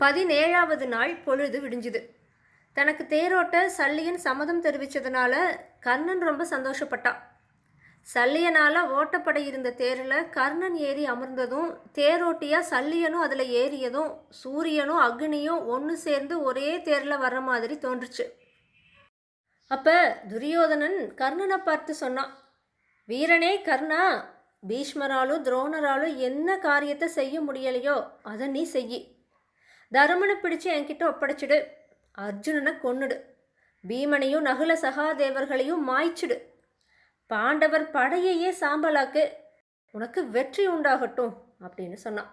17வது நாள் பொழுது விடிஞ்சுது. தனக்கு தேரோட்ட சல்லியன் சம்மதம் தெரிவித்ததுனால கர்ணன் ரொம்ப சந்தோஷப்பட்டான். சல்லியனால் ஓட்டப்பட இருந்த தேரில் கர்ணன் ஏறி அமர்ந்ததும், தேரோட்டியாக சல்லியனும் அதில் ஏறியதும், சூரியனும் அக்னியும் ஒன்று சேர்ந்து ஒரே தேரில் வர்ற மாதிரி தோன்றுச்சு. அப்போ துரியோதனன் கர்ணனை பார்த்து சொன்னான், வீரனே கர்ணா, பீஷ்மராலும் துரோணராலும் என்ன காரியத்தை செய்ய முடியலையோ அதை நீ செய்யி. தருமனை பிடிச்சு என்கிட்ட ஒப்படைச்சிடு. அர்ஜுனனை கொன்னுடு. பீமனையும் நகுல சகாதேவர்களையும் மாய்ச்சிடு. பாண்டவர் படையையே சாம்பலாக்கு. உனக்கு வெற்றி உண்டாகட்டும் அப்படின்னு சொன்னான்.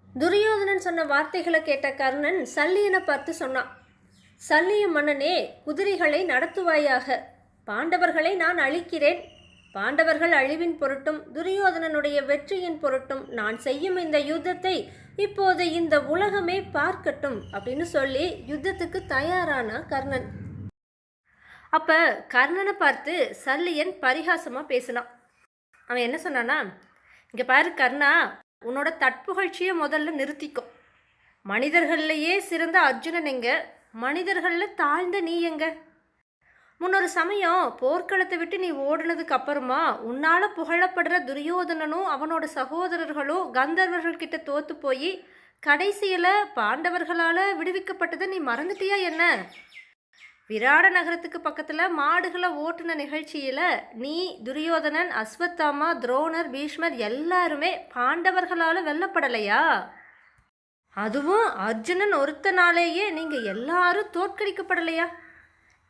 துரியோதனன் சொன்ன வார்த்தைகளை கேட்ட கர்ணன் சல்லியனை பார்த்து சொன்னான், சல்லிய மன்னனே, குதிரைகளை நடத்துவாயாக. பாண்டவர்களை நான் அழிக்கிறேன். பாண்டவர்கள் அழிவின் பொருட்டும் துரியோதனனுடைய வெற்றியின் பொருட்டும் நான் செய்யும் இந்த யுத்தத்தை இப்போது இந்த உலகமே பார்க்கட்டும் அப்படின்னு சொல்லி யுத்தத்துக்கு தயாரான கர்ணன். அப்போ கர்ணனை பார்த்து சல்லியன் பரிகாசமாக பேசினான். அவன் என்ன சொன்னானா, இங்கே பாரு கர்ணா, உன்னோட தற்புகழ்ச்சியை முதல்ல நிறுத்திக்கும். மனிதர்கள்லையே சிறந்த அர்ஜுனன் எங்க? மனிதர்களில் தாழ்ந்த நீ எங்க? முன்னொரு சமயம் போர்க்களத்தை விட்டு நீ ஓடினதுக்கு அப்புறமா உன்னால் புகழப்படுற துரியோதனனும் அவனோட சகோதரர்களும் கந்தர்வர்கள்கிட்ட தோற்று போய் கடைசியில் பாண்டவர்களால் விடுவிக்கப்பட்டதை நீ மறந்துட்டியா என்ன? விராட நகரத்துக்கு பக்கத்தில் மாடுகளை ஓட்டுன நிகழ்ச்சியில் நீ, துரியோதனன், அஸ்வத்தாமா, துரோணர், பீஷ்மர் எல்லாருமே பாண்டவர்களால் வெல்லப்படலையா? அதுவும் அர்ஜுனன் ஒருத்தனாலேயே நீங்கள் எல்லாரும் தோற்கடிக்கப்படலையா?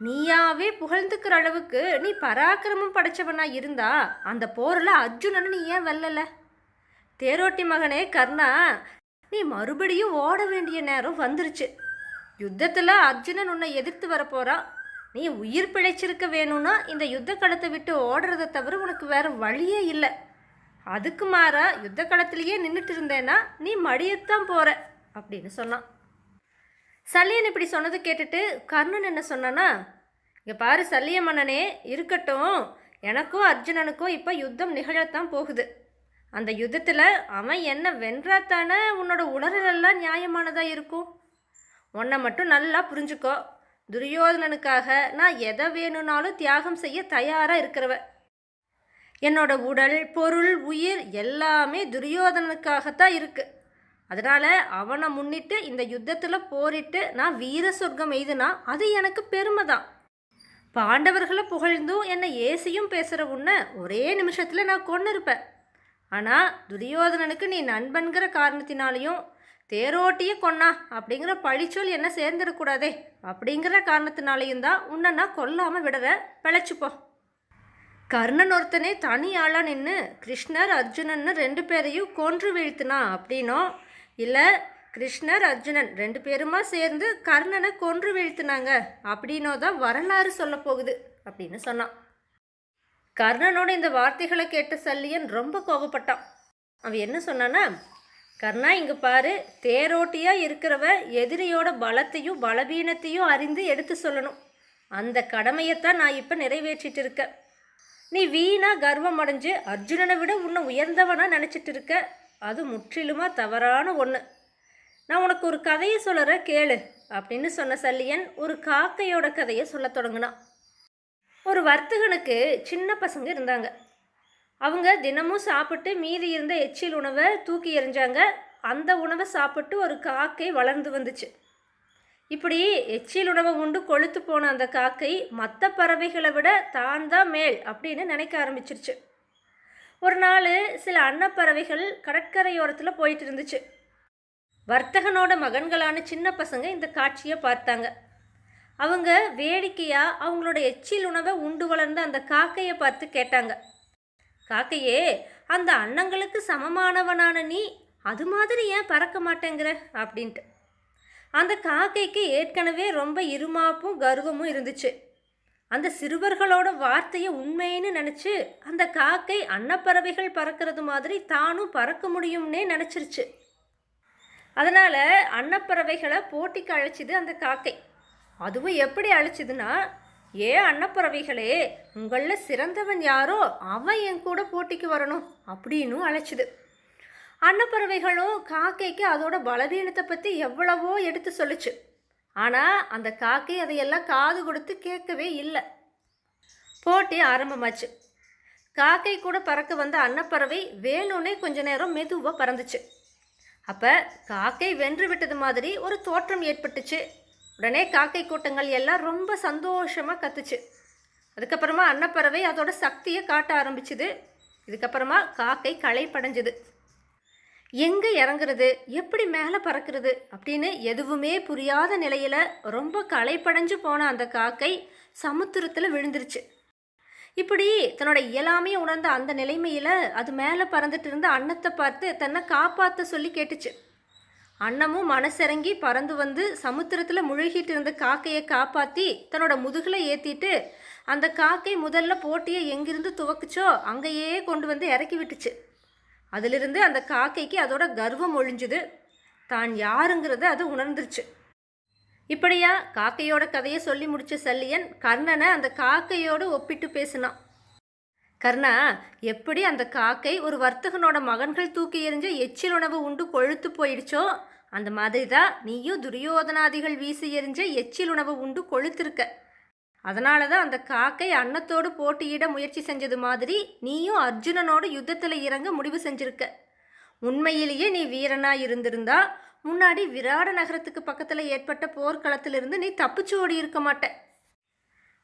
நீயாவே புகழ்ந்துக்கிற அளவுக்கு நீ பராக்கிரமம் படைச்சவனா இருந்தா அந்த போரில் அர்ஜுனன் நீ ஏன் வெல்லலை? தேரோட்டி மகனே கர்ணா, நீ மறுபடியும் ஓட வேண்டிய நேரம் வந்துருச்சு. யுத்தத்தில் அர்ஜுனன் உன்னை எதிர்த்து வரப்போறான். நீ உயிர் பிழைச்சிருக்க வேணும்னா இந்த யுத்த களத்தை விட்டு ஓடுறதை தவிர உனக்கு வேற வழியே இல்லை. அதுக்கு மாறா யுத்த களத்திலேயே நின்றுட்டு இருந்தேன்னா நீ மடியத்தான் போற அப்படின்னு சொன்னான். சல்லியன் இப்படி சொன்னது கேட்டுட்டு கர்ணன் என்ன சொன்னான்னா, இங்கே பாரு சல்லிய மன்னனே, இருக்கட்டும், எனக்கும் அர்ஜுனனுக்கும் இப்போ யுத்தம் நிகழத்தான் போகுது. அந்த யுத்தத்தில் அவன் என்ன வென்றாத்தானே உன்னோட உணர்வெல்லாம் நியாயமானதாக இருக்கும். உன்னை மட்டும் நல்லா புரிஞ்சுக்கோ. துரியோதனனுக்காக நான் எதை வேணும்னாலும் தியாகம் செய்ய தயாராக இருக்கிறவ. என்னோட உடல், பொருள், உயிர் எல்லாமே துரியோதனனுக்காகத்தான் இருக்குது. அதனால் அவனை முன்னிட்டு இந்த யுத்தத்தில் போரிட்டு நான் வீர சொர்க்கம் எய்துனா அது எனக்கு பெருமை தான். பாண்டவர்களை புகழ்ந்தும் என்னை ஏசியும் பேசுகிற உன்னை ஒரே நிமிஷத்தில் நான் கொன்று இருப்பேன். ஆனால் துரியோதனனுக்கு நீ நண்பன்கிற காரணத்தினாலையும் தேரோட்டியே கொன்னா அப்படிங்கிற பழிச்சொல் என்ன சேர்ந்துடக்கூடாதே அப்படிங்கிற காரணத்தினாலையும் தான் உன்னை நான் கொல்லாமல் விடுற. பிழைச்சிப்போ. கர்ணன் ஒருத்தனே தனி ஆளாக நின்று கிருஷ்ணர் அர்ஜுனன்னு 2 பேரையும் கொன்று வீழ்த்தினா அப்படின்னோ, இல்லை கிருஷ்ணர் அர்ஜுனன் 2 பேருமா சேர்ந்து கர்ணனை கொன்று வீழ்த்தினாங்க அப்படின்னோ தான் வரலாறு சொல்ல போகுது அப்படின்னு சொன்னான். கர்ணனோட இந்த வார்த்தைகளை கேட்ட சல்லியன் ரொம்ப கோபப்பட்டான். அவன் என்ன சொன்னான்னா, கர்ணா இங்கே பாரு, தேரோட்டியாக இருக்கிறவ எதிரியோட பலத்தையும் பலவீனத்தையும் அறிந்து எடுத்து சொல்லணும். அந்த கடமையைத்தான் நான் இப்போ நிறைவேற்றிட்டு இருக்கேன். நீ வீணா கர்வம் அடைஞ்சு அர்ஜுனனை விட உன்னை உயர்ந்தவனா நினச்சிட்டு இருக்க. அது முற்றிலுமாக தவறான ஒன்று. நான் உனக்கு ஒரு கதையை சொல்கிற கேளு அப்படின்னு சொன்ன சல்லியன் ஒரு காக்கையோட கதையை சொல்ல தொடங்கினான். ஒரு வர்த்தகனுக்கு சின்ன பசங்க இருந்தாங்க. அவங்க தினமும் சாப்பிட்டு மீதி இருந்த எச்சில் உணவை தூக்கி எறிஞ்சாங்க. அந்த உணவை சாப்பிட்டு ஒரு காக்கை வளர்ந்து வந்துச்சு. இப்படி எச்சில் உணவை உண்டு கொழுத்து போன அந்த காக்கை மற்ற பறவைகளை விட தான் தான் மேல் அப்படின்னு நினைக்க ஆரம்பிச்சிருச்சு. ஒரு நாள் சில அன்னப்பறவைகள் கடற்கரையோரத்தில் போயிட்டு இருந்துச்சு. வர்த்தகனோட மகன்களான சின்ன பசங்க இந்த காட்சியை பார்த்தாங்க. அவங்க வேடிக்கையாக அவங்களோட எச்சில் உணவை உண்டு வளர்ந்த அந்த காக்கையை பார்த்து கேட்டாங்க, காக்கையே, அந்த அன்னங்களுக்கு சமமானவனான நீ அது மாதிரி ஏன் பறக்க மாட்டேங்கிற அப்படின்ட்டு. அந்த காக்கைக்கு ஏற்கனவே ரொம்ப இருமாப்பும் கர்வமும் இருந்துச்சு. அந்த சிறுவர்களோட வார்த்தையை உண்மைன்னு நினச்சி அந்த காக்கை அன்னப்பறவைகள் பறக்கிறது மாதிரி தானும் பறக்க முடியும்னே நினச்சிருச்சு. அதனால் அன்னப்பறவைகளை போட்டிக்கு அழைச்சிது அந்த காக்கை. அதுவும் எப்படி அழைச்சிதுன்னா, ஏன் அன்னப்பறவைகளே, உங்களில் சிறந்தவன் யாரோ அவன் என் கூட போட்டிக்கு வரணும் அப்படின்னு அழைச்சிது. அன்னப்பறவைகளும் காக்கைக்கு அதோட பலவீனத்தை பற்றி எவ்வளவோ எடுத்து சொல்லுச்சு. ஆனால் அந்த காக்கை அதையெல்லாம் காது கொடுத்து கேட்கவே இல்லை. போட்டி ஆரம்பமாச்சு. காக்கை கூட பறக்க வந்த அன்னப்பறவை வேணும்னே கொஞ்ச நேரம் மெதுவாக பறந்துச்சு. அப்போ காக்கை வென்று விட்டது மாதிரி ஒரு தோற்றம் ஏற்பட்டுச்சு. உடனே காக்கை கூட்டங்கள் எல்லாம் ரொம்ப சந்தோஷமாக கத்துச்சு. அதுக்கப்புறமா அன்னப்பறவை அதோட சக்தியை காட்ட ஆரம்பிச்சுது. இதுக்கப்புறமா காக்கை களைப்படைஞ்சுது. எங்கே இறங்குறது, எப்படி மேலே பறக்கிறது அப்படின்னு எதுவுமே புரியாத நிலையில் ரொம்ப களைப்படைஞ்சு போன அந்த காக்கை சமுத்திரத்தில் விழுந்துருச்சு. இப்படி தன்னோட இயலாமையை உணர்ந்த அந்த நிலைமையில் அது மேலே பறந்துட்டு இருந்த அன்னத்தை பார்த்து தன்னை காப்பாற்ற சொல்லி கேட்டுச்சு. அன்னமும் மனசிறங்கி பறந்து வந்து சமுத்திரத்தில் முழுகிட்டு இருந்த காக்கையை காப்பாற்றி தன்னோட முதுகில் ஏற்றிட்டு அந்த காக்கை முதல்ல போட்டியை எங்கிருந்து துவக்குச்சோ அங்கேயே கொண்டு வந்து இறக்கி விட்டுச்சு. அதிலிருந்து அந்த காக்கைக்கு அதோட கர்வம் ஒழிஞ்சுது. தான் யாருங்கிறத அது உணர்ந்துருச்சு. இப்படியா காக்கையோட கதையை சொல்லி முடிச்ச சல்லியன் கர்ணனை அந்த காக்கையோடு ஒப்பிட்டு பேசினான். கர்ணா, எப்படி அந்த காக்கை ஒரு வர்த்தகனோட மகன்கள் தூக்கி எறிஞ்ச எச்சில் உணவு உண்டு கொழுத்து போயிடுச்சோ அந்த மாதிரி தான் நீயும் துரியோதனாதிகள் வீசி எறிஞ்ச எச்சில் உணவு உண்டு கொழுத்திருக்க. அதனால தான் அந்த காக்கை அன்னத்தோடு போட்டியிட முயற்சி செஞ்சது மாதிரி நீயும் அர்ஜுனனோடு யுத்தத்தில் இறங்க முடிவு செஞ்சிருக்க. உண்மையிலேயே நீ வீரனா இருந்திருந்தா முன்னாடி விராட நகரத்துக்கு பக்கத்தில் ஏற்பட்ட போர்க்களத்திலிருந்து நீ தப்பிச்சு ஓடி இருக்க மாட்ட.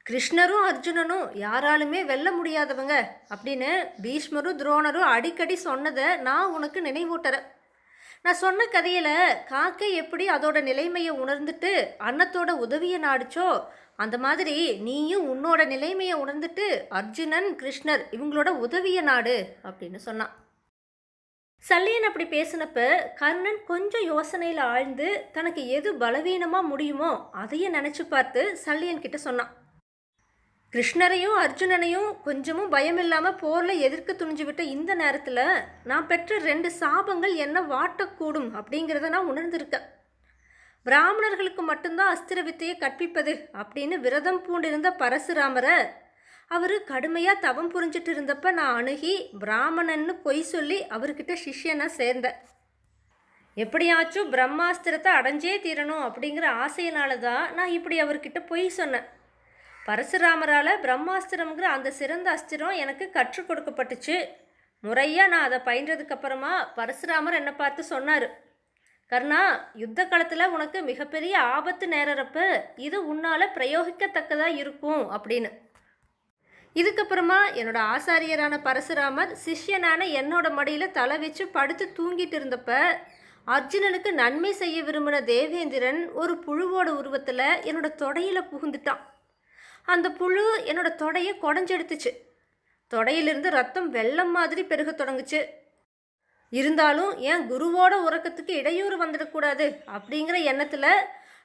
கிருஷ்ணரும் அர்ஜுனனும் யாராலுமே வெல்ல முடியாதவங்க அப்படின்னு பீஷ்மரும் துரோணரும் அடிக்கடி சொன்னதை நான் உனக்கு நினைவூட்டுறேன். நான் சொன்ன கதையில் காக்கை எப்படி அதோட நிலைமையை உணர்ந்துட்டு அன்னத்தோட உதவியை நாடிச்சோ அந்த மாதிரி நீயும் உன்னோட நிலைமையை உணர்ந்துட்டு அர்ஜுனன் கிருஷ்ணர் இவங்களோட உதவிய நாடு அப்படின்னு சொன்னான். சல்லியன் அப்படி பேசினப்ப கர்ணன் கொஞ்சம் யோசனையில் ஆழ்ந்து தனக்கு எது பலவீனமாக முடியுமோ அதையே நினச்சி பார்த்து சல்லியன் கிட்ட சொன்னான். கிருஷ்ணரையும் அர்ஜுனனையும் கொஞ்சமும் பயம் இல்லாமல் போரில் எதிர்க்க துணிஞ்சு விட்ட இந்த நேரத்தில் நான் பெற்ற 2 சாபங்கள் என்ன வாட்டக்கூடும் அப்படிங்கிறத நான் உணர்ந்திருக்கேன். பிராமணர்களுக்கு மட்டும்தான் அஸ்திர வித்தையை கற்பிப்பது அப்படின்னு விரதம் பூண்டிருந்த பரசுராமரை அவர் கடுமையாக தவம் புரிஞ்சிட்டு இருந்தப்ப நான் அணுகி பிராமணன்னு பொய் சொல்லி அவர்கிட்ட சிஷ்யனாக சேர்ந்தேன். எப்படியாச்சும் பிரம்மாஸ்திரத்தை அடைஞ்சே தீரணும் அப்படிங்கிற ஆசையினால தான் நான் இப்படி அவர்கிட்ட பொய் சொன்னேன். பரசுராமரால் பிரம்மாஸ்திரம்ங்கிற அந்த சிறந்த அஸ்திரம் எனக்கு கற்றுக் கொடுக்கப்பட்டுச்சு. முறையாக நான் அதை பயின்றதுக்கப்புறமா பரசுராமர் என்னை பார்த்து சொன்னார், கர்ணா, யுத்த காலத்தில் உனக்கு மிகப்பெரிய ஆபத்து நேரறப்ப இது உன்னால் பிரயோகிக்கத்தக்கதாக இருக்கும் அப்படின்னு. இதுக்கப்புறமா என்னோட ஆசாரியரான பரசுராமர் சிஷ்யனான என்னோட மடியில் தலை வச்சு படுத்து தூங்கிட்டு இருந்தப்ப அர்ஜுனனுக்கு நன்மை செய்ய விரும்பின தேவேந்திரன் ஒரு புழுவோட உருவத்தில் என்னோட தொடையில் புகுந்துட்டான். அந்த புழு என்னோட தொடையை குடஞ்செடுத்துச்சு. தொடையிலிருந்து ரத்தம் வெள்ளம் மாதிரி பெருக தொடங்குச்சு. இருந்தாலும் என் குருவோட உறக்கத்துக்கு இடையூறு வந்துடக்கூடாது அப்படிங்கிற எண்ணத்தில்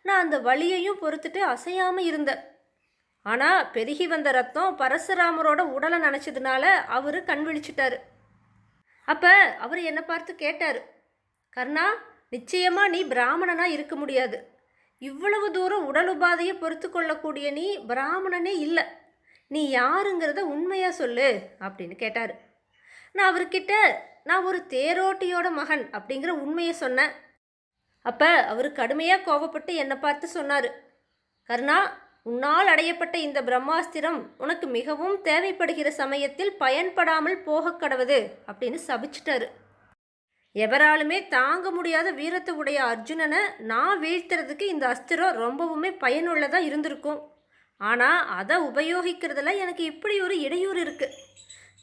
நான் அந்த வலியையும் பொறுத்துட்டு அசையாமல் இருந்தேன். ஆனால் பெருகி வந்த ரத்தம் பரசுராமரோட உடலை நினச்சதுனால அவர் கண் விழிச்சிட்டாரு. அப்போ அவர் என்னை பார்த்து கேட்டார், கர்ணா, நிச்சயமாக நீ பிராமணனாக இருக்க முடியாது. இவ்வளவு தூரம் உடல் உபாதையை பொறுத்து கொள்ளக்கூடிய நீ பிராமணனே இல்லை. நீ யாருங்கிறத உண்மையாக சொல்லு அப்படின்னு கேட்டார். நான் அவர்கிட்ட நான் ஒரு தேரோட்டியோட மகன் அப்படிங்கிற உண்மையை சொன்னேன். அப்போ அவர் கடுமையாக கோபப்பட்டு என்னை பார்த்து சொன்னார், கர்ணா, உன்னால் அடையப்பட்ட இந்த பிரம்மாஸ்திரம் உனக்கு மிகவும் தேவைப்படுகிற சமயத்தில் பயன்படாமல் போக கடவுது அப்படின்னு சபிச்சிட்டாரு. எவராலுமே தாங்க முடியாத வீரத்தை உடைய அர்ஜுனனை நான் வீழ்த்துறதுக்கு இந்த அஸ்திரம் ரொம்பவுமே பயனுள்ளதாக இருந்திருக்கும். ஆனால் அதை உபயோகிக்கிறதுல எனக்கு இப்படி ஒரு இடையூறு இருக்குது.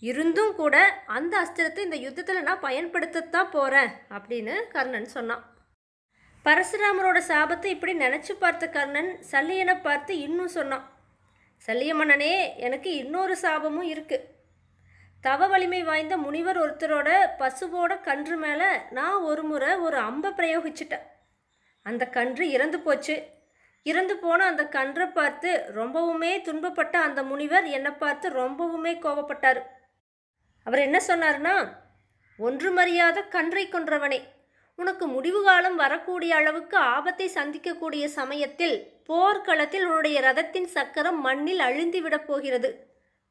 இருந்தும் கூட அந்த அஸ்திரத்தை இந்த யுத்தத்தில் நான் பயன்படுத்தத்தான் போகிறேன் அப்படின்னு கர்ணன் சொன்னான். பரசுராமரோட சாபத்தை இப்படி நினச்சி பார்த்த கர்ணன் சல்லியனை பார்த்து இன்னும் சொன்னான், சல்லிய மன்னனே, எனக்கு இன்னொரு சாபமும் இருக்குது. தவ வலிமை வாய்ந்த முனிவர் ஒருத்தரோட பசுவோட கன்று மேலே நான் ஒரு முறை ஒரு அம்பை பிரயோகிச்சிட்டேன். அந்த கன்று இறந்து போச்சு. இறந்து போன அந்த கன்றை பார்த்து ரொம்பவுமே துன்பப்பட்ட அந்த முனிவர் என்னை பார்த்து ரொம்பவுமே கோபப்பட்டார். அவர் என்ன சொன்னார்னா, ஒன்றுமறியாத கன்றை கொன்றவனே, உனக்கு முடிவு காலம் வரக்கூடிய அளவுக்கு ஆபத்தை சந்திக்கக்கூடிய சமயத்தில் போர்க்களத்தில் உன்னுடைய ரதத்தின் சக்கரம் மண்ணில் அழிந்துவிடப் போகிறது.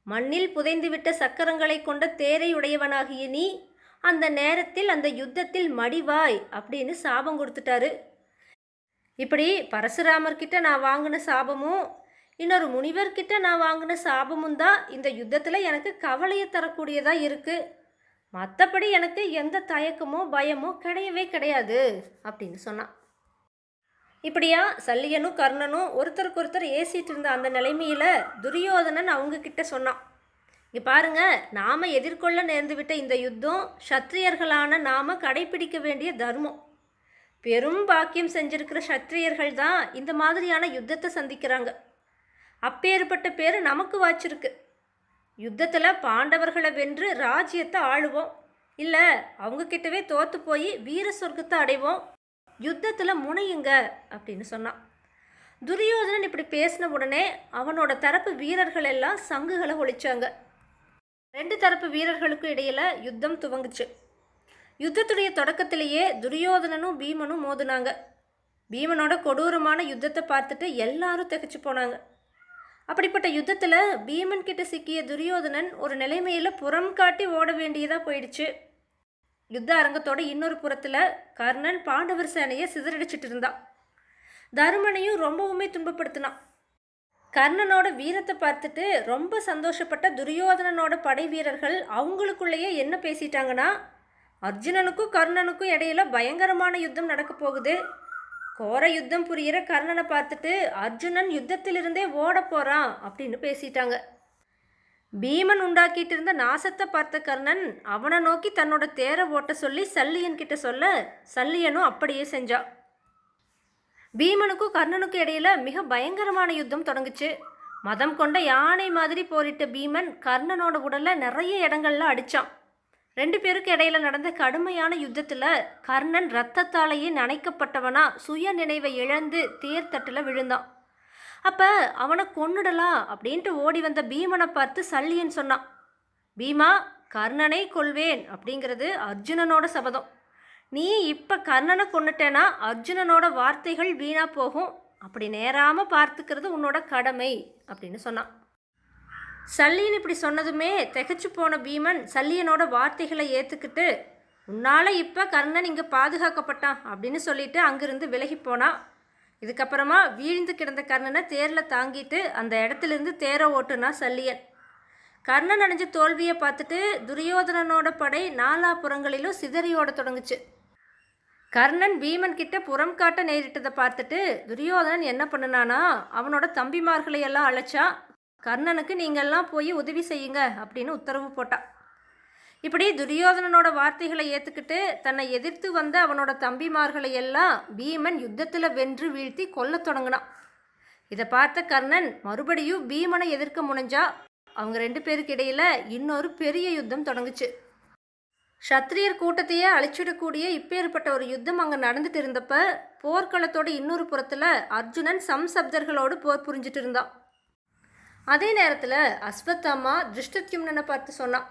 மண்ணில் புதைந்துவிட்ட சக்கரங்களை கொண்ட தேரை உடையவனாகிய நீ அந்த நேரத்தில் அந்த யுத்தத்தில் மடிவாய் அப்படின்னு சாபம் கொடுத்துட்டாரு. இப்படி பரசுராமர்கிட்ட நான் வாங்கின சாபமும் இன்னொரு முனிவர்கிட்ட நான் வாங்கின சாபமும் தான் இந்த யுத்தத்தில் எனக்கு கவலையை தரக்கூடியதாக இருக்குது. மற்றபடி எனக்கு எந்த தயக்கமோ பயமோ கிடையவே கிடையாது அப்படின்னு சொன்னான். இப்படியா சல்லியனும் கர்ணனும் ஒருத்தருக்கு ஒருத்தர் ஏசிட்டு இருந்த அந்த நிலைமையில் துரியோதனன் அவங்கக்கிட்ட சொன்னான், இங்கே பாருங்க, நாம் எதிர்கொள்ள நேர்ந்துவிட்ட இந்த யுத்தம் சத்திரியர்களான நாம் கடைபிடிக்க வேண்டிய தர்மம். பெரும் பாக்கியம் செஞ்சிருக்கிற சத்திரியர்கள் தான் இந்த மாதிரியான யுத்தத்தை சந்திக்கிறாங்க. அப்பேற்பட்ட பேர் நமக்கு வாச்சிருக்கு. யுத்தத்தில் பாண்டவர்களை வென்று ராஜ்யத்தை ஆளுவோம், இல்லை அவங்கக்கிட்டவே தோற்று போய் வீர சொர்க்கத்தை அடைவோம். யுத்தத்தில் முனையுங்க அப்படின்னு சொன்னான். துரியோதனன் இப்படி பேசின உடனே அவனோட தரப்பு வீரர்கள் எல்லாம் சங்குகளை ஒழிச்சாங்க. 2 தரப்பு வீரர்களுக்கும் இடையில் யுத்தம் துவங்குச்சு. யுத்தத்துடைய தொடக்கத்திலேயே துரியோதனனும் பீமனும் மோதுனாங்க. பீமனோட கொடூரமான யுத்தத்தை பார்த்துட்டு எல்லாரும் திகைச்சு போனாங்க. அப்படிப்பட்ட யுத்தத்தில் பீமன் கிட்ட சிக்கிய துரியோதனன் ஒரு நிலைமையில் புறம் காட்டி ஓட வேண்டியதாக போயிடுச்சு. யுத்த அரங்கத்தோட இன்னொரு புறத்தில் கர்ணன் பாண்டவர் சேனையை சிதறடிச்சிட்டு இருந்தான். தருமனையும் ரொம்பவுமே துன்பப்படுத்தினான். கர்ணனோட வீரத்தை பார்த்துட்டு ரொம்ப சந்தோஷப்பட்ட துரியோதனனோட படை வீரர்கள் அவங்களுக்குள்ளேயே என்ன பேசிட்டாங்கன்னா, அர்ஜுனனுக்கும் கர்ணனுக்கும் இடையில பயங்கரமான யுத்தம் நடக்க போகுது. கோர யுத்தம் புரிகிற கர்ணனை பார்த்துட்டு அர்ஜுனன் யுத்தத்திலிருந்தே ஓட போகிறான் அப்படின்னு பேசிட்டாங்க. பீமன் உண்டாக்கிட்டு இருந்த நாசத்தை பார்த்த கர்ணன் அவனை நோக்கி தன்னோட தேரை ஓட்ட சொல்லி சல்லியன் கிட்ட சொல்ல, சல்லியனும் அப்படியே செஞ்சான். பீமனுக்கும் கர்ணனுக்கும் இடையில மிக பயங்கரமான யுத்தம் தொடங்குச்சு. மதம் கொண்ட யானை மாதிரி போரிட்ட பீமன் கர்ணனோட உடல்ல நிறைய இடங்கள்ல அடிச்சான். 2 பேருக்கு இடையில நடந்த கடுமையான யுத்தத்தில் கர்ணன் இரத்தத்தாலேயே நனைக்கப்பட்டவனா சுய நினைவை இழந்து தேர்தட்டில் விழுந்தான். அப்போ அவனை கொன்னுடலாம் அப்படின்ட்டு ஓடி வந்த பீமனை பார்த்து சல்லியன் சொன்னான், பீமா, கர்ணனை கொல்வேன் அப்படிங்கிறது அர்ஜுனனோட சபதம். நீ இப்போ கர்ணனை கொன்னுட்டேன்னா அர்ஜுனனோட வார்த்தைகள் வீணா போகும். அப்படி நேராமல் பார்த்துக்கிறது உன்னோட கடமை அப்படின்னு சொன்னான். சல்லியன் இப்படி சொன்னதுமே திகைச்சு போன பீமன் சல்லியனோட வார்த்தைகளை ஏற்றுக்கிட்டு, உன்னால் இப்போ கர்ணன் இங்கே பாதுகாக்கப்பட்டான் அப்படின்னு சொல்லிட்டு அங்கிருந்து விலகி போனான். இதுக்கப்புறமா வீழ்ந்து கிடந்த கர்ணனை தேரில் தாங்கிட்டு அந்த இடத்துலேருந்து தேரை ஓட்டுனா சல்லியன். கர்ணன் அடைஞ்ச தோல்வியை பார்த்துட்டு துரியோதனனோட படை நாலாபுறங்களிலும் சிதறியோட தொடங்குச்சு. கர்ணன் பீமன் கிட்ட புறம் காட்ட நேரிட்டதை பார்த்துட்டு துரியோதனன் என்ன பண்ணுனானா, அவனோட தம்பிமார்களை எல்லாம் அழைச்சா, கர்ணனுக்கு நீங்கள்லாம் போய் உதவி செய்யுங்க அப்படின்னு உத்தரவு போட்டான். இப்படி துரியோதனனோட வார்த்தைகளை ஏற்றுக்கிட்டு தன்னை எதிர்த்து வந்த அவனோட தம்பிமார்களை எல்லாம் பீமன் யுத்தத்தில் வென்று வீழ்த்தி கொல்ல தொடங்கினான். இதை பார்த்த கர்ணன் மறுபடியும் பீமனை எதிர்க்க முனைஞ்சா. அவங்க 2 பேருக்கு இடையில இன்னொரு பெரிய யுத்தம் தொடங்குச்சு. சத்திரியர் கூட்டத்தையே அழிச்சிடக்கூடிய இப்பேற்பட்ட ஒரு யுத்தம் அங்கே நடந்துட்டு இருந்தப்ப போர்க்களத்தோட இன்னொரு புறத்தில் அர்ஜுனன் சம்சப்தர்களோடு போர் புரிஞ்சிட்டு இருந்தான். அதே நேரத்தில் அஸ்வத்தாமா திருஷ்டத்யும்னனை பார்த்து சொன்னான்,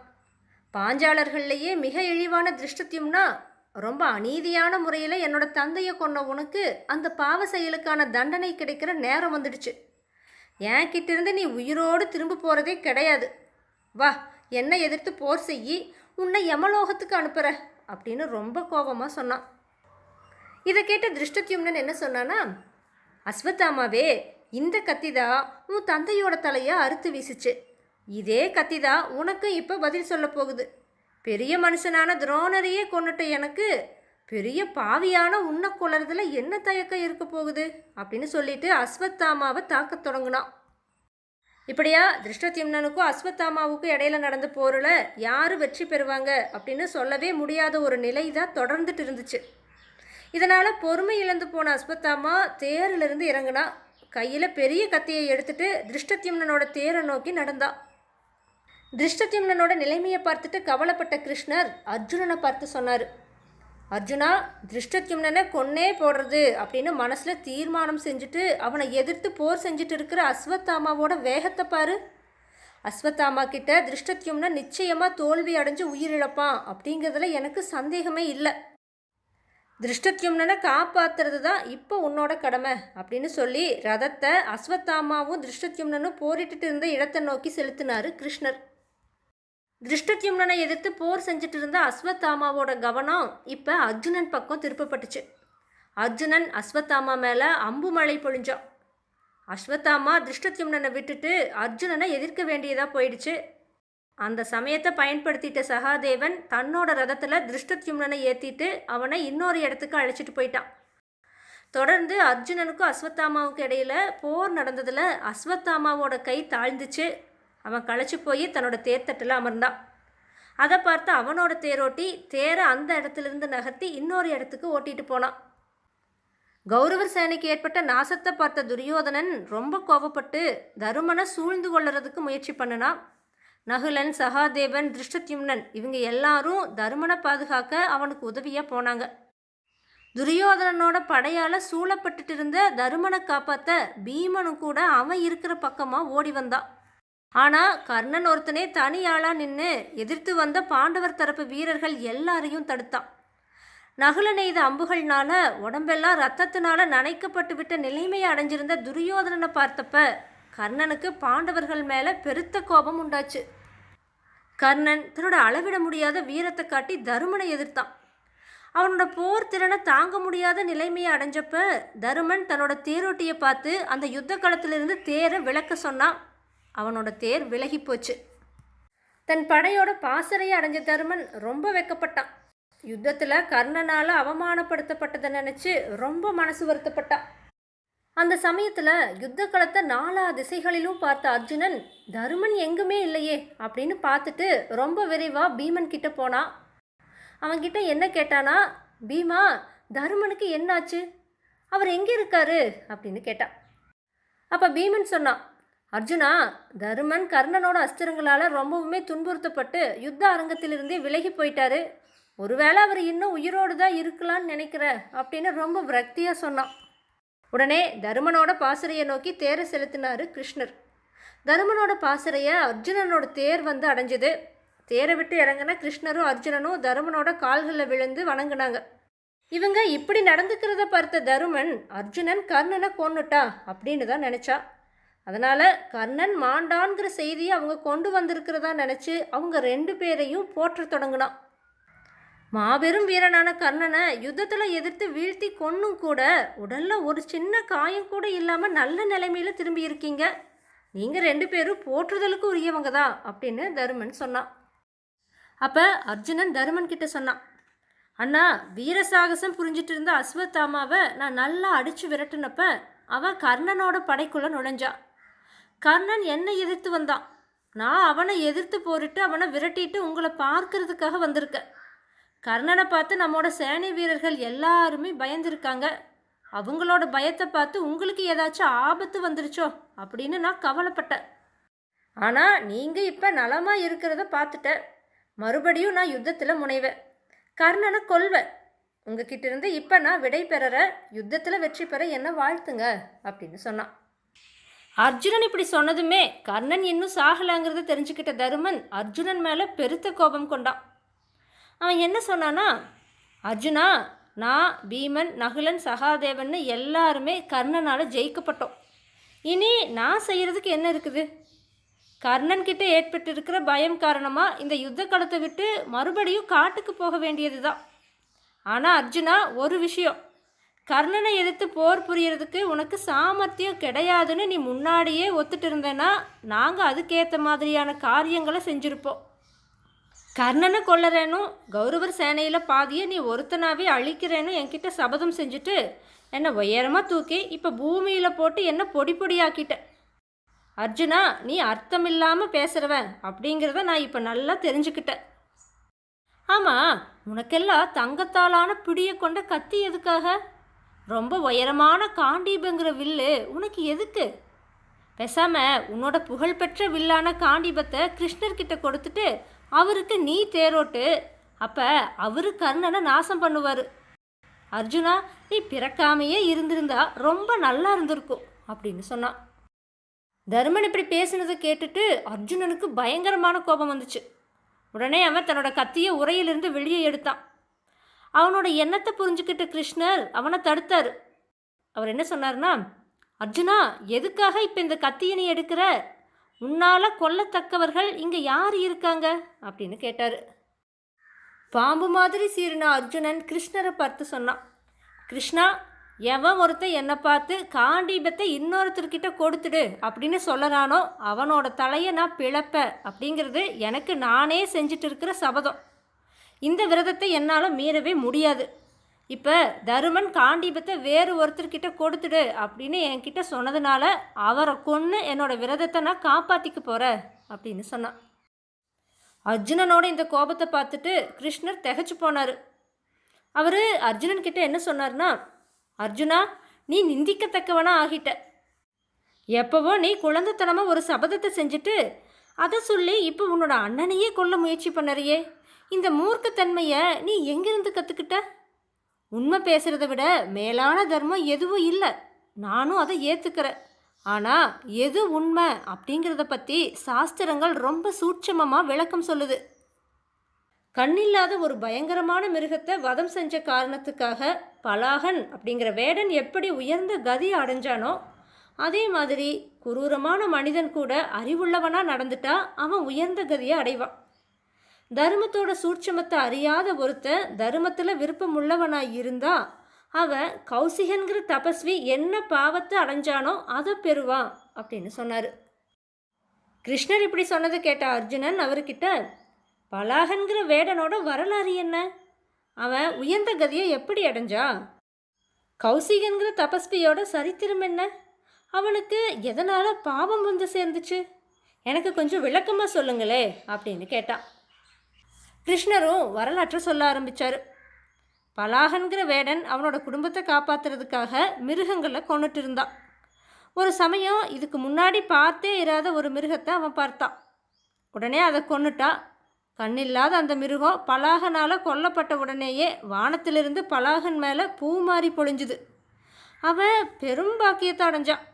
பாஞ்சாலர்கள்லேயே மிக இழிவான திருஷ்டத்யும்னா, ரொம்ப அநீதியான முறையில் என்னோட தந்தையை கொன்ன உனக்கு அந்த பாவ செயலுக்கான தண்டனை கிடைக்கிற நேரம் வந்துடுச்சு. என் கிட்டிருந்து நீ உயிரோடு திரும்ப போகிறதே கிடையாது. வா, என்னை எதிர்த்து போர் செய்யி, உன்னை யமலோகத்துக்கு அனுப்புகிற அப்படின்னு ரொம்ப கோபமாக சொன்னான். இதை கேட்ட திருஷ்டத்யும்னன் என்ன சொன்னான்னா, அஸ்வத்தாமாவே, இந்த கத்தி தான் உன் தந்தையோட தலையை அறுத்து வீசிச்சு. இதே கத்தி தான் உனக்கு இப்போ பதில் சொல்ல போகுது. பெரிய மனுஷனான துரோணரையே கொண்டுட்ட எனக்கு பெரிய பாவியான உன்னை கொள்றதுல என்ன தயக்கம் இருக்க போகுது அப்படின்னு சொல்லிட்டு அஸ்வத்தாமாவை தாக்க தொடங்கினான். இப்படியா திருஷ்டத்யும்னனுக்கும் அஸ்வத்தாமாவுக்கும் இடையில நடந்த போரில் யார் வெற்றி பெறுவாங்க அப்படின்னு சொல்லவே முடியாத ஒரு நிலை தான் தொடர்ந்துட்டு இருந்துச்சு. இதனால் பொறுமை இழந்து போன அஸ்வத்தாமா தேரிலிருந்து இறங்கினா. கையில் பெரிய கத்தியை எடுத்துட்டு திருஷ்டத்யும்னனோட தேரை நோக்கி நடந்தான். திருஷ்டத்யும்னனோட நிலைமையை பார்த்துட்டு கவலைப்பட்ட கிருஷ்ணர் அர்ஜுனனை பார்த்து சொன்னார், அர்ஜுனா, திருஷ்டத்யும்னனை கொன்னே போடுறது அப்படின்னு மனசில் தீர்மானம் செஞ்சுட்டு அவனை எதிர்த்து போர் செஞ்சுட்டு இருக்கிற அஸ்வத்தாமாவோட வேகத்தை பாரு. அஸ்வத்தாமா கிட்ட திருஷ்டத்யும்னன் நிச்சயமாக தோல்வி அடைஞ்சு உயிரிழப்பான் அப்படிங்கிறதுல எனக்கு சந்தேகமே இல்லை. திருஷ்டத்யும்னனை காப்பாற்றுறது தான் இப்போ உன்னோட கடமை அப்படின்னு சொல்லி ரதத்தை அஸ்வத்தாமாவும் திருஷ்டத்யும்னனும் போரிட்டு இருந்த இடத்தை நோக்கி செலுத்தினார் கிருஷ்ணர். திருஷ்டத்யும்னனை எதிர்த்து போர் செஞ்சுட்டு இருந்த அஸ்வத்தாமாவோட கவனம் இப்போ அர்ஜுனன் பக்கம் திருப்பப்பட்டுச்சு. அர்ஜுனன் அஸ்வத்தாமா மேலே அம்பு மழை பொழிஞ்சான். அஸ்வத்தாமா திருஷ்டத்யும்னனை விட்டுட்டு அர்ஜுனனை எதிர்க்க வேண்டியதாக போயிடுச்சு. அந்த சமயத்தை பயன்படுத்திட்ட சகாதேவன் தன்னோட ரதத்தில் திருஷ்டத்யும்னனை ஏற்றிட்டு அவனை இன்னொரு இடத்துக்கு அழைச்சிட்டு போயிட்டான். தொடர்ந்து அர்ஜுனனுக்கும் அஸ்வத்தாமாவுக்கு இடையில போர் நடந்ததில் அஸ்வத்தாமாவோட கை தாழ்ந்துச்சு. அவன் களைச்சி போய் தன்னோட தேர்தட்டில் அமர்ந்தான். அதை பார்த்து அவனோட தேரோட்டி தேரை அந்த இடத்துலேருந்து நகர்த்தி இன்னொரு இடத்துக்கு ஓட்டிட்டு போனான். கௌரவர் சேனைக்கு ஏற்பட்ட நாசத்தை பார்த்த துரியோதனன் ரொம்ப கோபப்பட்டு தருமனை சூழ்ந்து கொள்ளுறதுக்கு முயற்சி பண்ணினான். நகுலன், சகாதேவன், திருஷ்டத்யும்னன் இவங்க எல்லாரும் தருமனை பாதுகாக்க அவனுக்கு உதவியாக போனாங்க. துரியோதனனோட படையால் சூழப்பட்டுட்டு இருந்த தருமனை காப்பாற்ற பீமனும் கூட அவன் இருக்கிற பக்கமாக ஓடி வந்தான். ஆனால் கர்ணன் ஒருத்தனே தனியாளாக நின்று எதிர்த்து வந்த பாண்டவர் தரப்பு வீரர்கள் எல்லாரையும் தடுத்தான். நகுல நெய்த அம்புகள்னால உடம்பெல்லாம் ரத்தத்தினால நனைக்கப்பட்டு விட்ட நிலைமையை அடைஞ்சிருந்த துரியோதனனை பார்த்தப்ப கர்ணனுக்கு பாண்டவர்கள் மேலே பெருத்த கோபம் உண்டாச்சு. கர்ணன் தன்னோட அளவிட முடியாத வீரத்தை காட்டி தருமனை எதிர்த்தான். அவனோட போர் திறனை தாங்க முடியாத நிலைமையை அடைஞ்சப்ப தருமன் தன்னோட தேரோட்டியை பார்த்து அந்த யுத்த களத்திலிருந்து தேரை விலக்க சொன்னான். அவனோட தேர் விலகி போச்சு. தன் படையோட பாசறையை அடைஞ்ச தருமன் ரொம்ப வெக்கப்பட்டான். யுத்தத்தில் கர்ணனால் அவமானப்படுத்தப்பட்டதை நினச்சி ரொம்ப மனசு வருத்தப்பட்டான். அந்த சமயத்தில் யுத்த களத்தை 4 திசைகளிலும் பார்த்த அர்ஜுனன் தருமன் எங்குமே இல்லையே அப்படின்னு பார்த்துட்டு ரொம்ப விரைவாக பீமன் கிட்ட போனான். அவன்கிட்ட என்ன கேட்டானா, பீமா, தருமனுக்கு என்னாச்சு, அவர் எங்கே இருக்காரு அப்படின்னு கேட்டான். அப்போ பீமன் சொன்னான், அர்ஜுனா, தருமன் கர்ணனோட அஸ்திரங்களால் ரொம்பவுமே துன்புறுத்தப்பட்டு யுத்த அரங்கத்திலிருந்தே விலகி போயிட்டாரு. ஒருவேளை அவர் இன்னும் உயிரோடு தான் இருக்கலான்னு நினைக்கிற அப்படின்னு ரொம்ப விரக்தியாக சொன்னான். உடனே தருமனோட பாசறையை நோக்கி தேரை செலுத்தினார் கிருஷ்ணர். தருமனோட பாசறையை அர்ஜுனனோட தேர் வந்து அடைஞ்சது. தேரை விட்டு இறங்கின கிருஷ்ணரும் அர்ஜுனனும் தருமனோட கால்களில் விழுந்து வணங்கினாங்க. இவங்க இப்படி நடந்துக்கிறத பார்த்த தருமன் அர்ஜுனன் கர்ணனை கொன்னுட்டா அப்படின்னு தான் நினச்சா. அதனால் கர்ணன் மாண்டான்கிற செய்தியை அவங்க கொண்டு வந்திருக்கிறதா நினச்சி அவங்க 2 பேரையும் போற்ற தொடங்கினான். மாபெரும் வீரனான கர்ணனை யுத்தத்தில் எதிர்த்து வீழ்த்தி கொன்னும் கூட உடலில் ஒரு சின்ன காயம் கூட இல்லாமல் நல்ல நிலைமையில் திரும்பி இருக்கீங்க. நீங்கள் 2 பேரும் போற்றுதலுக்கு உரியவங்க தான் அப்படின்னு தருமன் சொன்னான். அப்போ அர்ஜுனன் தருமன் கிட்ட சொன்னான், அண்ணா, வீர சாகசம் புரிஞ்சிட்டு இருந்த அஸ்வத்தாமாவை நான் நல்லா அடித்து விரட்டுனப்ப அவன் கர்ணனோட படைக்குள்ளே நுழைஞ்சான். கர்ணன் என்னை எதிர்த்து வந்தான். நான் அவனை எதிர்த்து போரிட்டு அவனை விரட்டிட்டு உங்களை பார்க்கறதுக்காக வந்திருக்கேன். கர்ணனை பார்த்து நம்மளோட சேனை வீரர்கள் எல்லாருமே பயந்துருக்காங்க. அவங்களோட பயத்தை பார்த்து உங்களுக்கு ஏதாச்சும் ஆபத்து வந்துருச்சோ அப்படின்னு நான் கவலைப்பட்டேன். ஆனால் நீங்கள் இப்போ நலமாக இருக்கிறத பார்த்துட்டேன். மறுபடியும் நான் யுத்தத்தில் முனைவேன். கர்ணனை கொல்வேன். உங்ககிட்ட இருந்து இப்போ நான் விடை பெற யுத்தத்தில் வெற்றி பெற என்ன வாழ்த்துங்க அப்படின்னு சொன்னான். அர்ஜுனன் இப்படி சொன்னதுமே கர்ணன் இன்னும் சாகலாங்கிறத தெரிஞ்சுக்கிட்ட தருமன் அர்ஜுனன் மேலே பெருத்த கோபம் கொண்டான். அவன் என்ன சொன்னான்னா, அர்ஜுனா, நான், பீமன், நகுலன், சகாதேவன் எல்லாருமே கர்ணனால் ஜெயிக்கப்பட்டோம். இனி நான் செய்கிறதுக்கு என்ன இருக்குது? கர்ணன்கிட்ட ஏற்பட்டிருக்கிற பயம் காரணமாக இந்த யுத்த களத்தை விட்டு மறுபடியும் காட்டுக்கு போக வேண்டியது தான். ஆனால் அர்ஜுனா, ஒரு விஷயம், கர்ணனை எதிர்த்து போர் புரியறதுக்கு உனக்கு சாமர்த்தியம் கிடையாதுன்னு நீ முன்னாடியே ஒத்துட்டு இருந்தேன்னா நாங்கள் அதுக்கேற்ற மாதிரியான காரியங்களை செஞ்சுருப்போம். கர்ணனை கொல்லறேனும் கௌரவர் சேனையில் பாதியை நீ ஒருத்தனாவே அழிக்கிறேன்னு என்கிட்ட சபதம் செஞ்சுட்டு என்னை உயரமாக தூக்கி இப்போ பூமியில் போட்டு என்னை பொடி பொடியாக்கிட்ட. அர்ஜுனா, நீ அர்த்தமில்லாமல் பேசுகிறவன் அப்படிங்கிறத நான் இப்போ நல்லா தெரிஞ்சுக்கிட்டேன். ஆமாம், உனக்கெல்லாம் தங்கத்தாலான பிடியை கொண்ட கத்தி எதுக்காக? ரொம்ப உயரமான காண்டீபங்கிற வில்லு உனக்கு எதுக்கு? பேசாமல் உன்னோட புகழ்பெற்ற வில்லான காண்டீபத்தை கிருஷ்ணர்கிட்ட கொடுத்துட்டு அவருக்கு நீ தேரோட்டு. அப்போ அவரு கர்ணனை நாசம் பண்ணுவார். அர்ஜுனா, நீ பிறக்காமையே இருந்திருந்தா ரொம்ப நல்லா இருந்திருக்கும் அப்படின்னு சொன்னான். தருமன் இப்படி பேசினதை கேட்டுட்டு அர்ஜுனனுக்கு பயங்கரமான கோபம் வந்துச்சு. உடனே அவன் தன்னோட கத்தியை உரையிலிருந்து வெளியே எடுத்தான். அவனோட எண்ணத்தை புரிஞ்சுக்கிட்ட கிருஷ்ணர் அவனை தடுத்தார். அவர் என்ன சொன்னார்னா, அர்ஜுனா, எதுக்காக இப்போ இந்த கத்தியை நீ எடுக்கிற? உன்னால் கொல்லத்தக்கவர்கள் இங்கே யார் இருக்காங்க அப்படின்னு கேட்டார். பாம்பு மாதிரி சீறின அர்ஜுனன் கிருஷ்ணரை பார்த்து சொன்னான், கிருஷ்ணா, எவன் ஒருத்தன் என்னை பார்த்து காண்டீபத்தை இன்னொருத்தர்கிட்ட கொடுத்துடு அப்படின்னு சொல்லறானோ அவனோட தலையை நான் பிளப்பேன் அப்படிங்கிறது எனக்கு நானே செஞ்சுட்டு இருக்கிற சபதம். இந்த விரதத்தை என்னால் மீறவே முடியாது. இப்போ தருமன் காண்டீபத்தை வேறு ஒருத்தர்கிட்ட கொடுத்துடு அப்படின்னு என்கிட்ட சொன்னதுனால அவரை கொன்று என்னோட விரதத்தை நான் காப்பாற்றிக்க போகிறேன் அப்படின்னு சொன்னான். அர்ஜுனனோட இந்த கோபத்தை பார்த்துட்டு கிருஷ்ணர் திகைச்சு போனார். அவர் அர்ஜுனன்கிட்ட என்ன சொன்னார்னா, அர்ஜுனா, நீ நிந்திக்கத்தக்கவனா ஆகிட்ட. எப்போவோ நீ குழந்தைத்தனமாக ஒரு சபதத்தை செஞ்சுட்டு அதை சொல்லி இப்போ உன்னோட அண்ணனையே கொல்ல முயற்சி பண்ணறியே. இந்த மூர்க்கத்தன்மையை நீ எங்கிருந்து கற்றுக்கிட்ட? உண்மை பேசுகிறத விட மேலான தர்மம் எதுவும் இல்லை, நானும் அதை ஏற்றுக்கிறேன். ஆனால் எது உண்மை அப்படிங்கிறத பற்றி சாஸ்திரங்கள் ரொம்ப சூட்சமமாக விளக்கம் சொல்லுது. கண்ணில்லாத ஒரு பயங்கரமான மிருகத்தை வதம் செஞ்ச காரணத்துக்காக பலாகன் அப்படிங்கிற வேடன் எப்படி உயர்ந்த கதி அடைஞ்சானோ அதே மாதிரி குரூரமான மனிதன் கூட அறிவுள்ளவனாக நடந்துட்டா அவன் உயர்ந்த கதியை அடைவான். தர்மத்தோட சூட்சமத்தை அறியாத ஒருத்தன் தர்மத்தில் விருப்பம் உள்ளவனாக இருந்தா அவன் கௌசிகன்கிற தபஸ்வி என்ன பாவத்தை அடைஞ்சானோ அதை பெறுவான் அப்படின்னு சொன்னார். கிருஷ்ணர் இப்படி சொன்னதை கேட்ட அர்ஜுனன் அவர்கிட்ட, பலாகன்கிற வேடனோட வரலாறு என்ன? அவன் உயர்ந்த கதியை எப்படி அடைஞ்சா? கௌசிகன்கிற தபஸ்வியோட சரித்திரம் என்ன? அவனுக்கு எதனால் பாவம் வந்து சேர்ந்துச்சு? எனக்கு கொஞ்சம் விளக்கமாக சொல்லுங்களே அப்படின்னு கேட்டான். கிருஷ்ணரும் வரலாற்றை சொல்ல ஆரம்பித்தார். பலாகன்கிற வேடன் அவனோட குடும்பத்தை காப்பாற்றுறதுக்காக மிருகங்களை கொண்டுட்டு இருந்தான். ஒரு சமயம் இதுக்கு முன்னாடி பார்த்தே இராத ஒரு மிருகத்தை அவன் பார்த்தான். உடனே அதை கொன்னுட்டா. கண்ணில்லாத அந்த மிருகம் பலாகனால் கொல்லப்பட்ட உடனேயே வானத்திலிருந்து பலாகன் மேலே பூ மாறி பொழிஞ்சுது. அவன் பெரும் பாக்கியத்தை அடைஞ்சான்.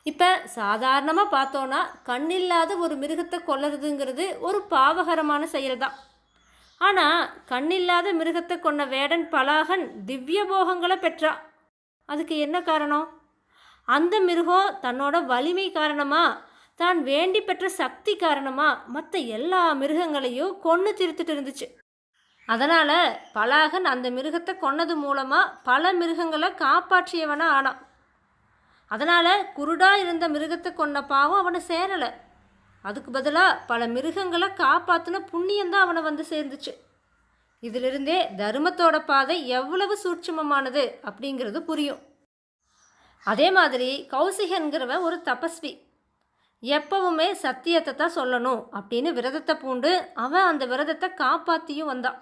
இப்போ சாதாரணமாக பார்த்தோன்னா கண்ணில்லாத ஒரு மிருகத்தை கொல்லுறதுங்கிறது ஒரு பாவகரமான செயல் தான். ஆனால் கண்ணில்லாத மிருகத்தை கொன்ன வேடன் பலாகன் திவ்ய போகங்களை பெற்றான். அதுக்கு என்ன காரணம்? அந்த மிருகம் தன்னோட வலிமை காரணமாக, தான் வேண்டி பெற்ற சக்தி காரணமாக மற்ற எல்லா மிருகங்களையும் கொன்று தீர்த்துட்டு இருந்துச்சு. அதனால் பலாகன் அந்த மிருகத்தை கொன்னது மூலமாக பல மிருகங்களை காப்பாற்றியவனாக ஆனான். அதனால் குருடாக இருந்த மிருகத்தை கொன்ன பாவம் அவனை சேரலை. அதுக்கு பதிலாக பல மிருகங்களை காப்பாற்றின புண்ணியந்தான் அவனை வந்து சேர்ந்துச்சு. இதிலிருந்தே தர்மத்தோட பாதை எவ்வளவு சூட்சமமானது அப்படிங்கிறது புரியும். அதே மாதிரி கௌசிகன்கிறவன் ஒரு தபஸ்வி. எப்பவுமே சத்தியத்தை தான் சொல்லணும் அப்படின்னு விரதத்தை பூண்டு அவன் அந்த விரதத்தை காப்பாற்றியும் வந்தான்.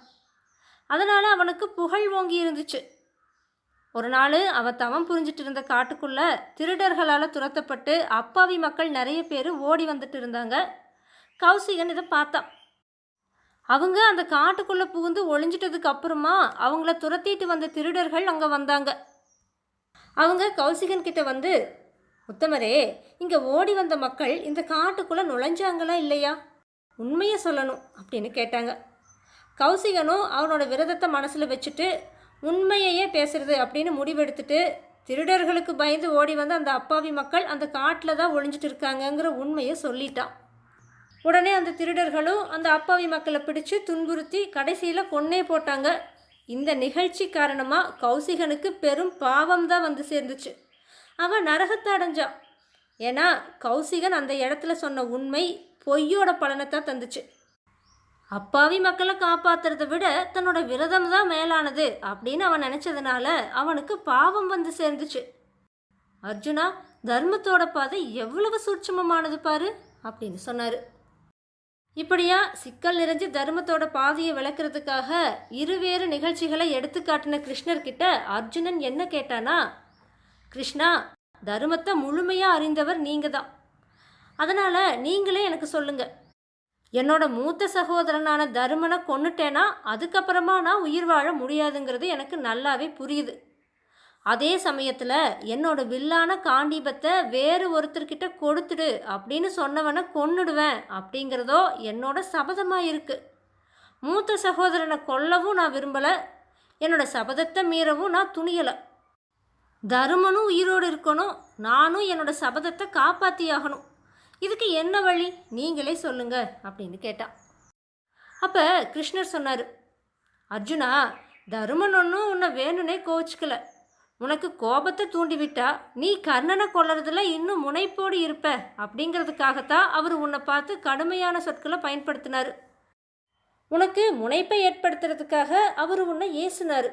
அதனால் அவனுக்கு புகழ் ஓங்கி இருந்துச்சு. ஒரு நாள் அவன் தவம் புரிஞ்சிட்டு இருந்த காட்டுக்குள்ளே திருடர்களால் துரத்தப்பட்டு அப்பாவி மக்கள் நிறைய பேர் ஓடி வந்துட்டு இருந்தாங்க. கௌசிகன் இதை பார்த்தான். அவங்க அந்த காட்டுக்குள்ளே புகுந்து ஒளிஞ்சிட்டதுக்கு அப்புறமா அவங்கள துரத்திட்டு வந்த திருடர்கள் அங்கே வந்தாங்க. அவங்க கௌசிகன் கிட்ட வந்து, உத்தமரே, இங்கே ஓடி வந்த மக்கள் இந்த காட்டுக்குள்ளே நுழைஞ்சாங்களா இல்லையா? உண்மையை சொல்லணும் அப்படின்னு கேட்டாங்க. கௌசிகனும் அவனோட விரதத்தை மனசில் வச்சுட்டு உண்மையையே பேசுறது அப்படின்னு முடிவெடுத்துட்டு திருடர்களுக்கு பயந்து ஓடி வந்து அந்த அப்பாவி மக்கள் அந்த காட்டில் தான் ஒளிஞ்சிட்டு இருக்காங்கங்கிற உண்மையை சொல்லிட்டான். உடனே அந்த திருடர்களும் அந்த அப்பாவி மக்களை பிடிச்சு துன்புறுத்தி கடைசியில் கொன்னே போட்டாங்க. இந்த நிகழ்ச்சி காரணமாக கௌசிகனுக்கு பெரும் பாவம் தான் வந்து சேர்ந்துச்சு. அவன் நரகத்தை அடைஞ்சான். ஏன்னா கௌசிகன் அந்த இடத்துல சொன்ன உண்மை பொய்யோட பலனை தான் தந்துச்சு. அப்பாவி மக்களை காப்பாற்றுறத விட தன்னோட விரதம் தான் மேலானது அப்படின்னு அவன் நினச்சதுனால அவனுக்கு பாவம் வந்து சேர்ந்துச்சு. அர்ஜுனா, தர்மத்தோட பாதை எவ்வளவு சூட்சமமானது பாரு அப்படின்னு சொன்னார். இப்படியா சிக்கல் நிறைஞ்சு தர்மத்தோட பாதையை விளக்குறதுக்காக இருவேறு நிகழ்ச்சிகளை எடுத்து காட்டின கிருஷ்ணர்கிட்ட அர்ஜுனன் என்ன கேட்டானா, கிருஷ்ணா, தர்மத்தை முழுமையாக அறிந்தவர் நீங்கள் தான். அதனால் நீங்களே எனக்கு சொல்லுங்கள், என்னோட மூத்த சகோதரனான தருமனை கொன்னுட்டேன்னா அதுக்கப்புறமா நான் உயிர் வாழ முடியாதுங்கிறது எனக்கு நல்லாவே புரியுது. அதே சமயத்தில் என்னோட வில்லான காண்டீபத்தை வேறு ஒருத்தர்கிட்ட கொடுத்துடு அப்படின்னு சொன்னவனை கொன்னுடுவேன் அப்படிங்கிறதோ என்னோட சபதமாக இருக்குது. மூத்த சகோதரனை கொல்லவும் நான் விரும்பலை, என்னோட சபதத்தை மீறவும் நான் துணியலை. தருமனும் உயிரோடு இருக்கணும், நானும் என்னோட சபதத்தை காப்பாற்றியாகணும். இதுக்கு என்ன வழி நீங்களே சொல்லுங்க அப்படின்னு கேட்டான். அப்போ கிருஷ்ணர் சொன்னார், அர்ஜுனா, தருமன் ஒன்றும் உன்னை வேணும்னே கோவிச்சுக்கல. உனக்கு கோபத்தை தூண்டிவிட்டா நீ கர்ணனை கொல்றதுல இன்னும் முனைப்போடு இருப்ப அப்படிங்கிறதுக்காகத்தான் அவர் உன்னை பார்த்து கடுமையான சொற்களை பயன்படுத்தினார். உனக்கு முனைப்பை ஏற்படுத்துறதுக்காக அவர் உன்னை ஏசுனார்.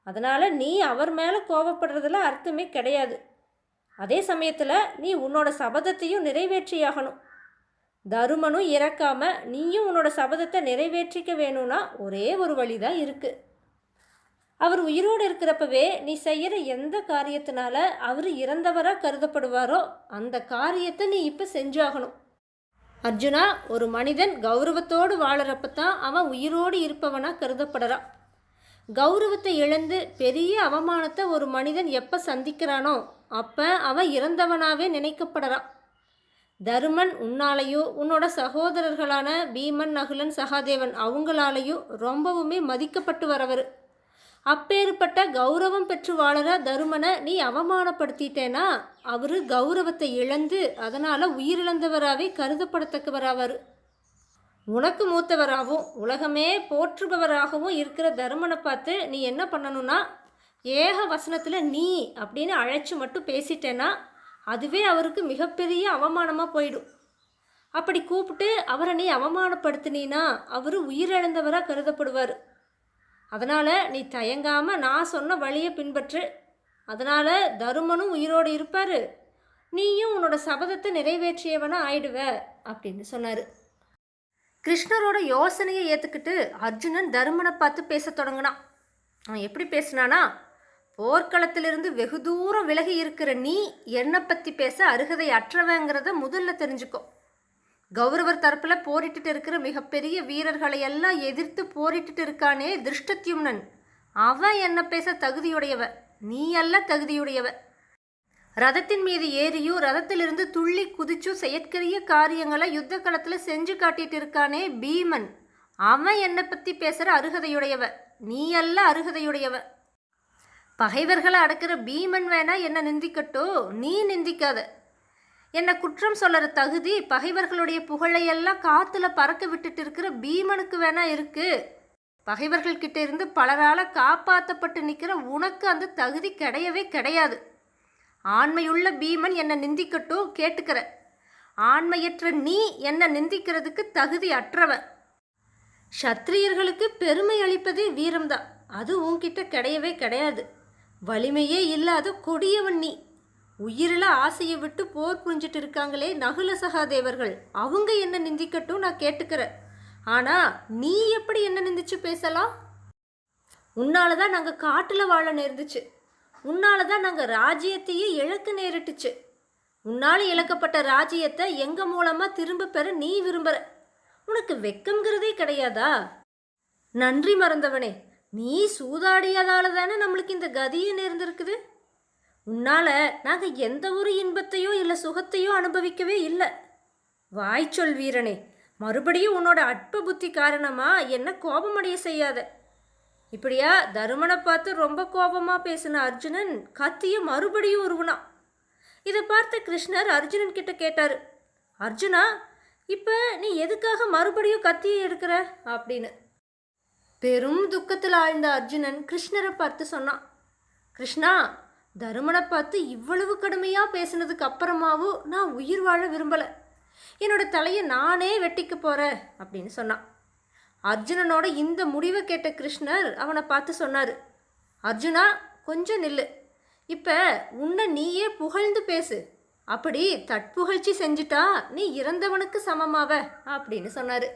அதனால் நீ அவர் மேலே கோபப்படுறதுல அர்த்தமே கிடையாது. அதே சமயத்தில் நீ உன்னோட சபதத்தையும் நிறைவேற்றியாகணும். தருமனும் இறக்காம நீயும் உன்னோட சபதத்தை நிறைவேற்றிக்க வேணும்னா ஒரே ஒரு வழிதான் இருக்குது. அவர் உயிரோடு இருக்கிறப்பவே நீ செய்கிற எந்த காரியத்தினால அவர் இறந்தவராக கருதப்படுவாரோ அந்த காரியத்தை நீ இப்போ செஞ்சாகணும். அர்ஜுனா, ஒரு மனிதன் கௌரவத்தோடு வாழறப்ப தான் அவன் உயிரோடு இருப்பவனாக கருதப்படுறான். கௌரவத்தை இழந்து பெரிய அவமானத்தை ஒரு மனிதன் எப்போ சந்திக்கிறானோ அப்போ அவன் இறந்தவனாகவே நினைக்கப்படுறான். தருமன் உன்னாலேயோ உன்னோட சகோதரர்களான பீமன், நகுலன், சகாதேவன் அவங்களாலேயும் ரொம்பவுமே மதிக்கப்பட்டு வரவர். அப்பேற்பட்ட கௌரவம் பெற்று வாழற தருமனை நீ அவமானப்படுத்திட்டேன்னா அவர் கௌரவத்தை இழந்து அதனால் உயிரிழந்தவராகவே கருதப்படத்தக்கவராவார். உனக்கு மூத்தவராகவும் உலகமே போற்றுபவராகவும் இருக்கிற தருமனை பார்த்து நீ என்ன பண்ணணும்னா, ஏக வசனத்தில் நீ அப்படின்னு அழைச்சி மட்டும் பேசிட்டேன்னா அதுவே அவருக்கு மிகப்பெரிய அவமானமாக போயிடும். அப்படி கூப்பிட்டு அவரை நீ அவமானப்படுத்தினா அவர் உயிரிழந்தவராக கருதப்படுவார். அதனால் நீ தயங்காமல் நான் சொன்ன வழியை பின்பற்று. அதனால் தருமனும் உயிரோடு இருப்பார், நீயும் உன்னோட சபதத்தை நிறைவேற்றியவனா ஆயிடுவ அப்படின்னு சொன்னார். கிருஷ்ணரோட யோசனையை ஏற்றுக்கிட்டு அர்ஜுனன் தருமனை பார்த்து பேச தொடங்கினான். அவன் எப்படி பேசினானா, போர்க்களத்திலிருந்து வெகு தூரம் விலகி இருக்கிற நீ என்னை பற்றி பேச அருகதை அற்றவங்கிறத முதல்ல தெரிஞ்சுக்கோ. கௌரவர் தரப்பில் போரிட்டு இருக்கிற மிகப்பெரிய வீரர்களை எல்லாம் எதிர்த்து போரிட்டு இருக்கானே திருஷ்டத்யும்னன், அவன் என்ன பேச தகுதியுடையவ, நீ அல்ல தகுதியுடையவ. ரதத்தின் மீது ஏறியும் ரதத்திலிருந்து துள்ளி குதிச்சும் செயற்கரிய காரியங்களை யுத்த களத்தில் செஞ்சு காட்டிட்டு இருக்கானே பீமன், அவன் என்னை பற்றி பேசுகிற அருகதையுடையவ, நீ அல்ல அருகதையுடையவ. பகைவர்களை அடக்கிற பீமன் வேணா என்னை நிந்திக்கட்டோ, நீ நிந்திக்காத. என்னை குற்றம் சொல்கிற தகுதி பகைவர்களுடைய புகழையெல்லாம் காற்றுல பறக்க விட்டுட்டு இருக்கிற பீமனுக்கு வேணா இருக்கு. பகைவர்கள்கிட்ட இருந்து பலரால் காப்பாற்றப்பட்டு நிற்கிற உனக்கு அந்த தகுதி கிடையவே கிடையாது. ஆண்மையுள்ள பீமன் என்னை நிந்திக்கட்டோ கேட்டுக்கிற, ஆண்மையற்ற நீ என்னை நிந்திக்கிறதுக்கு தகுதி அற்றவன். சத்திரியர்களுக்கு பெருமை அளிப்பதே வீரம்தான், அது உன்கிட்ட கிடையவே கிடையாது. வலிமையே இல்லாத கொடியவன் நீ. உயிரில் ஆசையை விட்டு போர் புரிஞ்சிட்டு இருக்காங்களே நகுல சகாதேவர்கள், அவங்க என்ன நிந்திக்கட்டும் நான் கேட்டுக்கிறேன். ஆனால் நீ எப்படி என்ன நிந்திச்சு பேசலாம்? உன்னால தான் நாங்கள் காட்டில் வாழ நேர்ந்துச்சு, உன்னால தான் நாங்கள் ராஜ்யத்தையே இழக்க நேரிட்டுச்சு. உன்னால் இழக்கப்பட்ட ராஜ்யத்தை எங்கள் மூலமாக திரும்ப பெற நீ விரும்புகிற. உனக்கு வெக்கங்கிறதே கிடையாதா? நன்றி மறந்தவனே, நீ சூதாடியதால தானே நம்மளுக்கு இந்த கதியே நேர்ந்திருக்குது. உன்னால் நாங்கள் எந்த ஒரு இன்பத்தையோ இல்லை சுகத்தையோ அனுபவிக்கவே இல்லை. வாய்ச்சொல் வீரனே, மறுபடியும் உன்னோட அற்ப புத்தி காரணமாக என்ன கோபமடைய செய்யாத. இப்படியா தருமனை பார்த்து ரொம்ப கோபமாக பேசின அர்ஜுனன் கத்தியை மறுபடியும் உருவினான். இதை பார்த்த கிருஷ்ணர் அர்ஜுனன் கிட்ட கேட்டார், அர்ஜுனா, இப்போ நீ எதுக்காக மறுபடியும் கத்தியை எடுக்கிற அப்படின்னு. பெரும் துக்கத்தில் ஆழ்ந்த அர்ஜுனன் கிருஷ்ணரை பார்த்து சொன்னான், கிருஷ்ணா, தருமனை பார்த்து இவ்வளவு கடுமையாக பேசினதுக்கு அப்புறமாவும் நான் உயிர் வாழ விரும்பலை. என்னோட தலையை நானே வெட்டிக்க போகிறேன் அப்படின்னு சொன்னான். அர்ஜுனனோட இந்த முடிவை கேட்ட கிருஷ்ணர் அவனை பார்த்து சொன்னார், அர்ஜுனா, கொஞ்சம் நில்லு. இப்போ உன்னை நீயே புகழ்ந்து பேசு. அப்படி தட்புகழ்ச்சி செஞ்சுட்டா நீ இறந்தவனுக்கு சமமாவ அப்படின்னு சொன்னார்.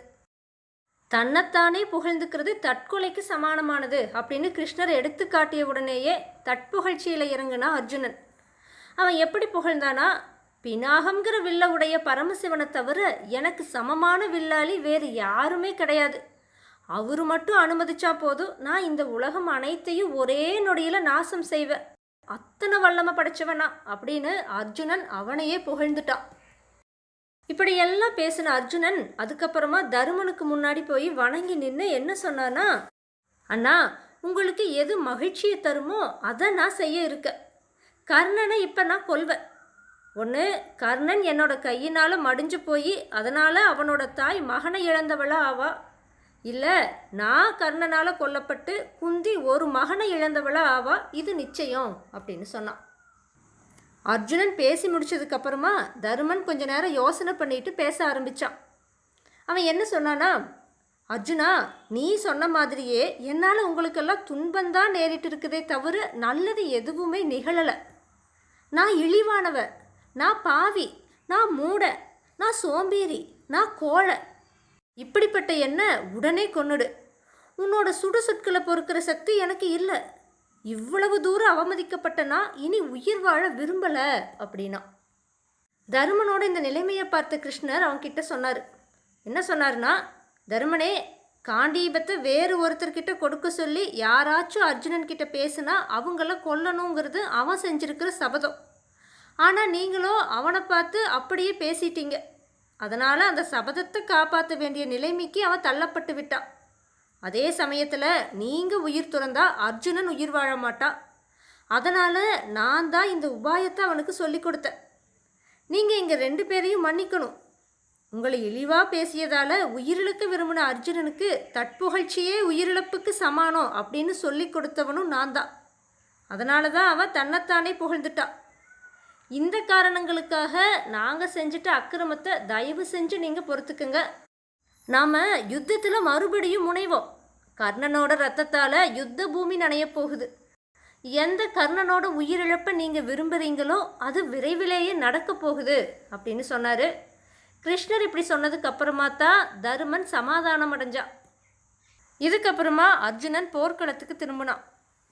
தன்னைத்தானே புகழ்ந்துக்கிறது தற்கொலைக்கு சமானமானது அப்படின்னு கிருஷ்ணர் எடுத்து காட்டிய உடனேயே தட்புகழ்ச்சியில் இறங்கினா அர்ஜுனன். அவன் எப்படி புகழ்ந்தானா, பினாகம்ங்கிற வில்ல உடைய பரமசிவனை தவிர எனக்கு சமமான வில்லாளி வேறு யாருமே கிடையாது. அவரு மட்டும் அனுமதிச்சா போதும், நான் இந்த உலகம் அனைத்தையும் ஒரே நொடியில் நாசம் செய்வேன். அத்தனை வல்லமை படைச்சவனா அப்படின்னு அர்ஜுனன் அவனையே புகழ்ந்துட்டான். இப்படியெல்லாம் பேசின அர்ஜுனன் அதுக்கப்புறமா தருமனுக்கு முன்னாடி போய் வணங்கி நின்று என்ன சொன்னான்னா, அண்ணா, உங்களுக்கு எது மகிழ்ச்சியை தருமோ அதை நான் செய்ய இருக்க. கர்ணனை இப்போ நான் கொல்வேன். ஒன்று கர்ணன் என்னோட கையினால் மடிஞ்சு போய் அதனால் அவனோட தாய் மகனை இழந்தவளா ஆவா, இல்லை நான் கர்ணனால் கொல்லப்பட்டு குந்தி ஒரு மகனை இழந்தவளா ஆவா, இது நிச்சயம் அப்படின்னு சொன்னான். அர்ஜுனன் பேசி முடிச்சதுக்கப்புறமா தருமன் கொஞ்ச நேரம் யோசனை பண்ணிட்டு பேச ஆரம்பித்தான். அவன் என்ன சொன்னானா, அர்ஜுனா, நீ சொன்ன மாதிரியே என்னால் உங்களுக்கெல்லாம் துன்பந்தான் நேரிட்டு இருக்குதே தவிர நல்லது எதுவுமே நிகழலை. நான் இழிவானவ, நான் பாவி, நான் மூட, நான் சோம்பேறி, நான் கோழை. இப்படிப்பட்ட என்ன உடனே கொன்னுடு. உன்னோட சுடு சொற்களை பொறுக்கிற சக்தி எனக்கு இல்லை. இவ்வளவு தூரம் அவமதிக்கப்பட்ட நான் இனி உயிர் வாழ விரும்பலை அப்படின்னா. தருமனோட இந்த நிலைமையை பார்த்த கிருஷ்ணர் அவன்கிட்ட சொன்னார். என்ன சொன்னார்னா, தருமனே, காண்டீபத்தை வேறு ஒருத்தர்கிட்ட கொடுக்க சொல்லி யாராச்சும் அர்ஜுனன்கிட்ட பேசுனா அவங்கள கொல்லணுங்கிறது அவன் செஞ்சிருக்கிற சபதம். ஆனால் நீங்களோ அவனை பார்த்து அப்படியே பேசிட்டீங்க. அதனால் அந்த சபதத்தை காப்பாற்ற வேண்டிய நிலைமைக்கு அவன் தள்ளப்பட்டு விட்டான். அதே சமயத்தில் நீங்கள் உயிர் துறந்தா அர்ஜுனன் உயிர் வாழ மாட்டான். அதனால் நான் தான் இந்த உபாயத்தை அவனுக்கு சொல்லி கொடுத்தேன். நீங்கள் இங்கே 2 பேரையும் மன்னிக்கணும். உங்களை இழிவாக பேசியதால் உயிரிழக்க விரும்பின அர்ஜுனனுக்கு தற்புகழ்ச்சியே உயிரிழப்புக்கு சமானம் அப்படின்னு சொல்லி கொடுத்தவனும் நான் தான். அதனால தான் அவன் தன்னைத்தானே புகழ்ந்துட்டான். இந்த காரணங்களுக்காக நாங்கள் செஞ்சிட்ட அக்கிரமத்தை தயவு செஞ்சு நீங்கள் பொறுத்துக்குங்க. நாம் யுத்தத்தில் மறுபடியும் முனைவோம். கர்ணனோட ரத்தத்தால் யுத்த பூமி நனைய போகுது. எந்த கர்ணனோட உயிரிழப்பை நீங்கள் விரும்புகிறீங்களோ அது விரைவிலேயே நடக்க போகுது அப்படின்னு சொன்னார். கிருஷ்ணர் இப்படி சொன்னதுக்கு அப்புறமா தான் தருமன் சமாதானம் அடைஞ்சான். இதுக்கப்புறமா அர்ஜுனன் போர்க்களத்துக்கு திரும்பினான்.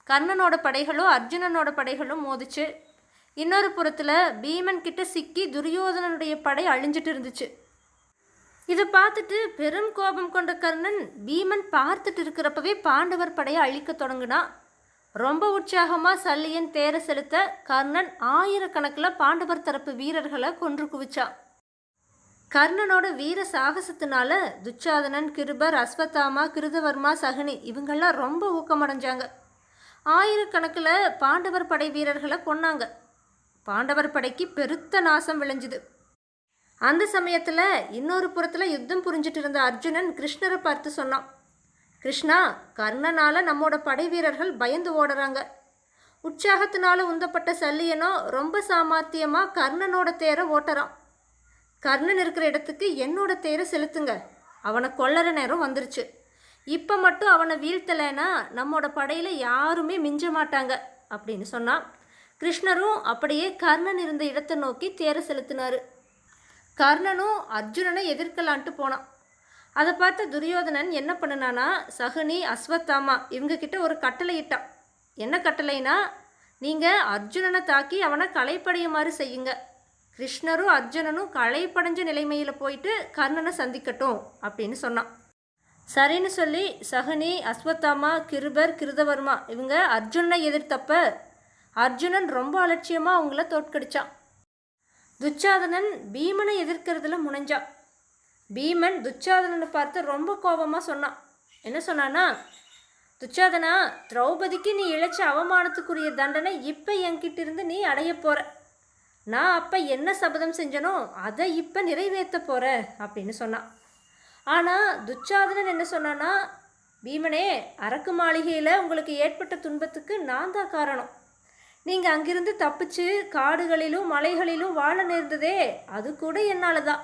கர்ணனோட படைகளும் அர்ஜுனனோட படைகளும் மோதிச்சு. இன்னொரு புறத்தில் பீமன் கிட்ட சிக்கி துரியோதனனுடைய படை அழிஞ்சிட்டு இருந்துச்சு. இதை பார்த்துட்டு பெரும் கோபம் கொண்ட கர்ணன் பீமன் பார்த்துட்டு இருக்கிறப்பவே பாண்டவர் படையை அழிக்க தொடங்கினான். ரொம்ப உற்சாகமாக சல்லியன் தேரை செலுத்த கர்ணன் ஆயிரக்கணக்கில் பாண்டவர் தரப்பு வீரர்களை கொன்று குவிச்சான். கர்ணனோட வீர சாகசத்தினால துச்சாதனன், கிருபர், அஸ்வத்தாமா, கிருதவர்மா, சகுனி இவங்கெல்லாம் ரொம்ப ஊக்கமடைஞ்சாங்க. ஆயிரக்கணக்கில் பாண்டவர் படை வீரர்களை கொன்னாங்க. பாண்டவர் படைக்கு பெருத்த நாசம் விளைஞ்சுது. அந்த சமயத்தில் இன்னொரு புறத்தில் யுத்தம் புரிஞ்சிட்டு இருந்த அர்ஜுனன் கிருஷ்ணரை பார்த்து சொன்னான், கிருஷ்ணா, கர்ணனால் நம்மோட படை வீரர்கள் பயந்து ஓடுறாங்க. உற்சாகத்தினால உந்தப்பட்ட சல்லியனோ ரொம்ப சாமர்த்தியமாக கர்ணனோட தேரை ஓட்டுறான். கர்ணன் இருக்கிற இடத்துக்கு என்னோட தேரை செலுத்துங்க. அவனை கொல்லற நேரம் வந்துருச்சு. இப்போ மட்டும் அவனை வீழ்த்தலைன்னா நம்மோட படையில் யாருமே மிஞ்ச மாட்டாங்க அப்படின்னு சொன்னான். கிருஷ்ணரும் அப்படியே கர்ணன் இருந்த இடத்தை நோக்கி தேரை செலுத்தினார். கர்ணனும் அர்ஜுனனை எதிர்க்கலான்ட்டு போனான். அதை பார்த்த துரியோதனன் என்ன பண்ணினானா, சகுனி, அஸ்வத்தாமா இவங்கக்கிட்ட ஒரு கட்டளை இட்டான். என்ன கட்டளைனா, நீங்கள் அர்ஜுனனை தாக்கி அவனை களைப்படையுமாறு செய்யுங்க. கிருஷ்ணரும் அர்ஜுனனும் களைப்படைஞ்ச நிலைமையில் போயிட்டு கர்ணனை சந்திக்கட்டும் அப்படின்னு சொன்னான். சரின்னு சொல்லி சகுனி, அஸ்வத்தாமா, கிருபர், கிருதவர்மா இவங்க அர்ஜுனனை எதிர்த்தப்ப அர்ஜுனன் ரொம்ப அலட்சியமாக அவங்கள தோற்கடிச்சான். துச்சாதனன் பீமனை எதிர்க்கிறதுல முனைஞ்சான். பீமன் துச்சாதனனை பார்த்து ரொம்ப கோபமாக சொன்னான். என்ன சொன்னான்னா, துச்சாதனா, திரௌபதிக்கு நீ இழைச்ச அவமானத்துக்குரிய தண்டனை இப்போ என்கிட்ட இருந்து நீ அடைய போகிற. நான் அப்போ என்ன சபதம் செஞ்சனோ அதை இப்போ நிறைவேற்ற போகிற அப்படின்னு சொன்னான். ஆனால் துச்சாதனன் என்ன சொன்னான்னா, பீமனே, அரக்கு மாளிகையில் உங்களுக்கு ஏற்பட்ட துன்பத்துக்கு நான் தான் காரணம். நீங்கள் அங்கிருந்து தப்பிச்சு காடுகளிலும் மலைகளிலும் வாழ நேர்ந்ததே அது கூட என்னால் தான்.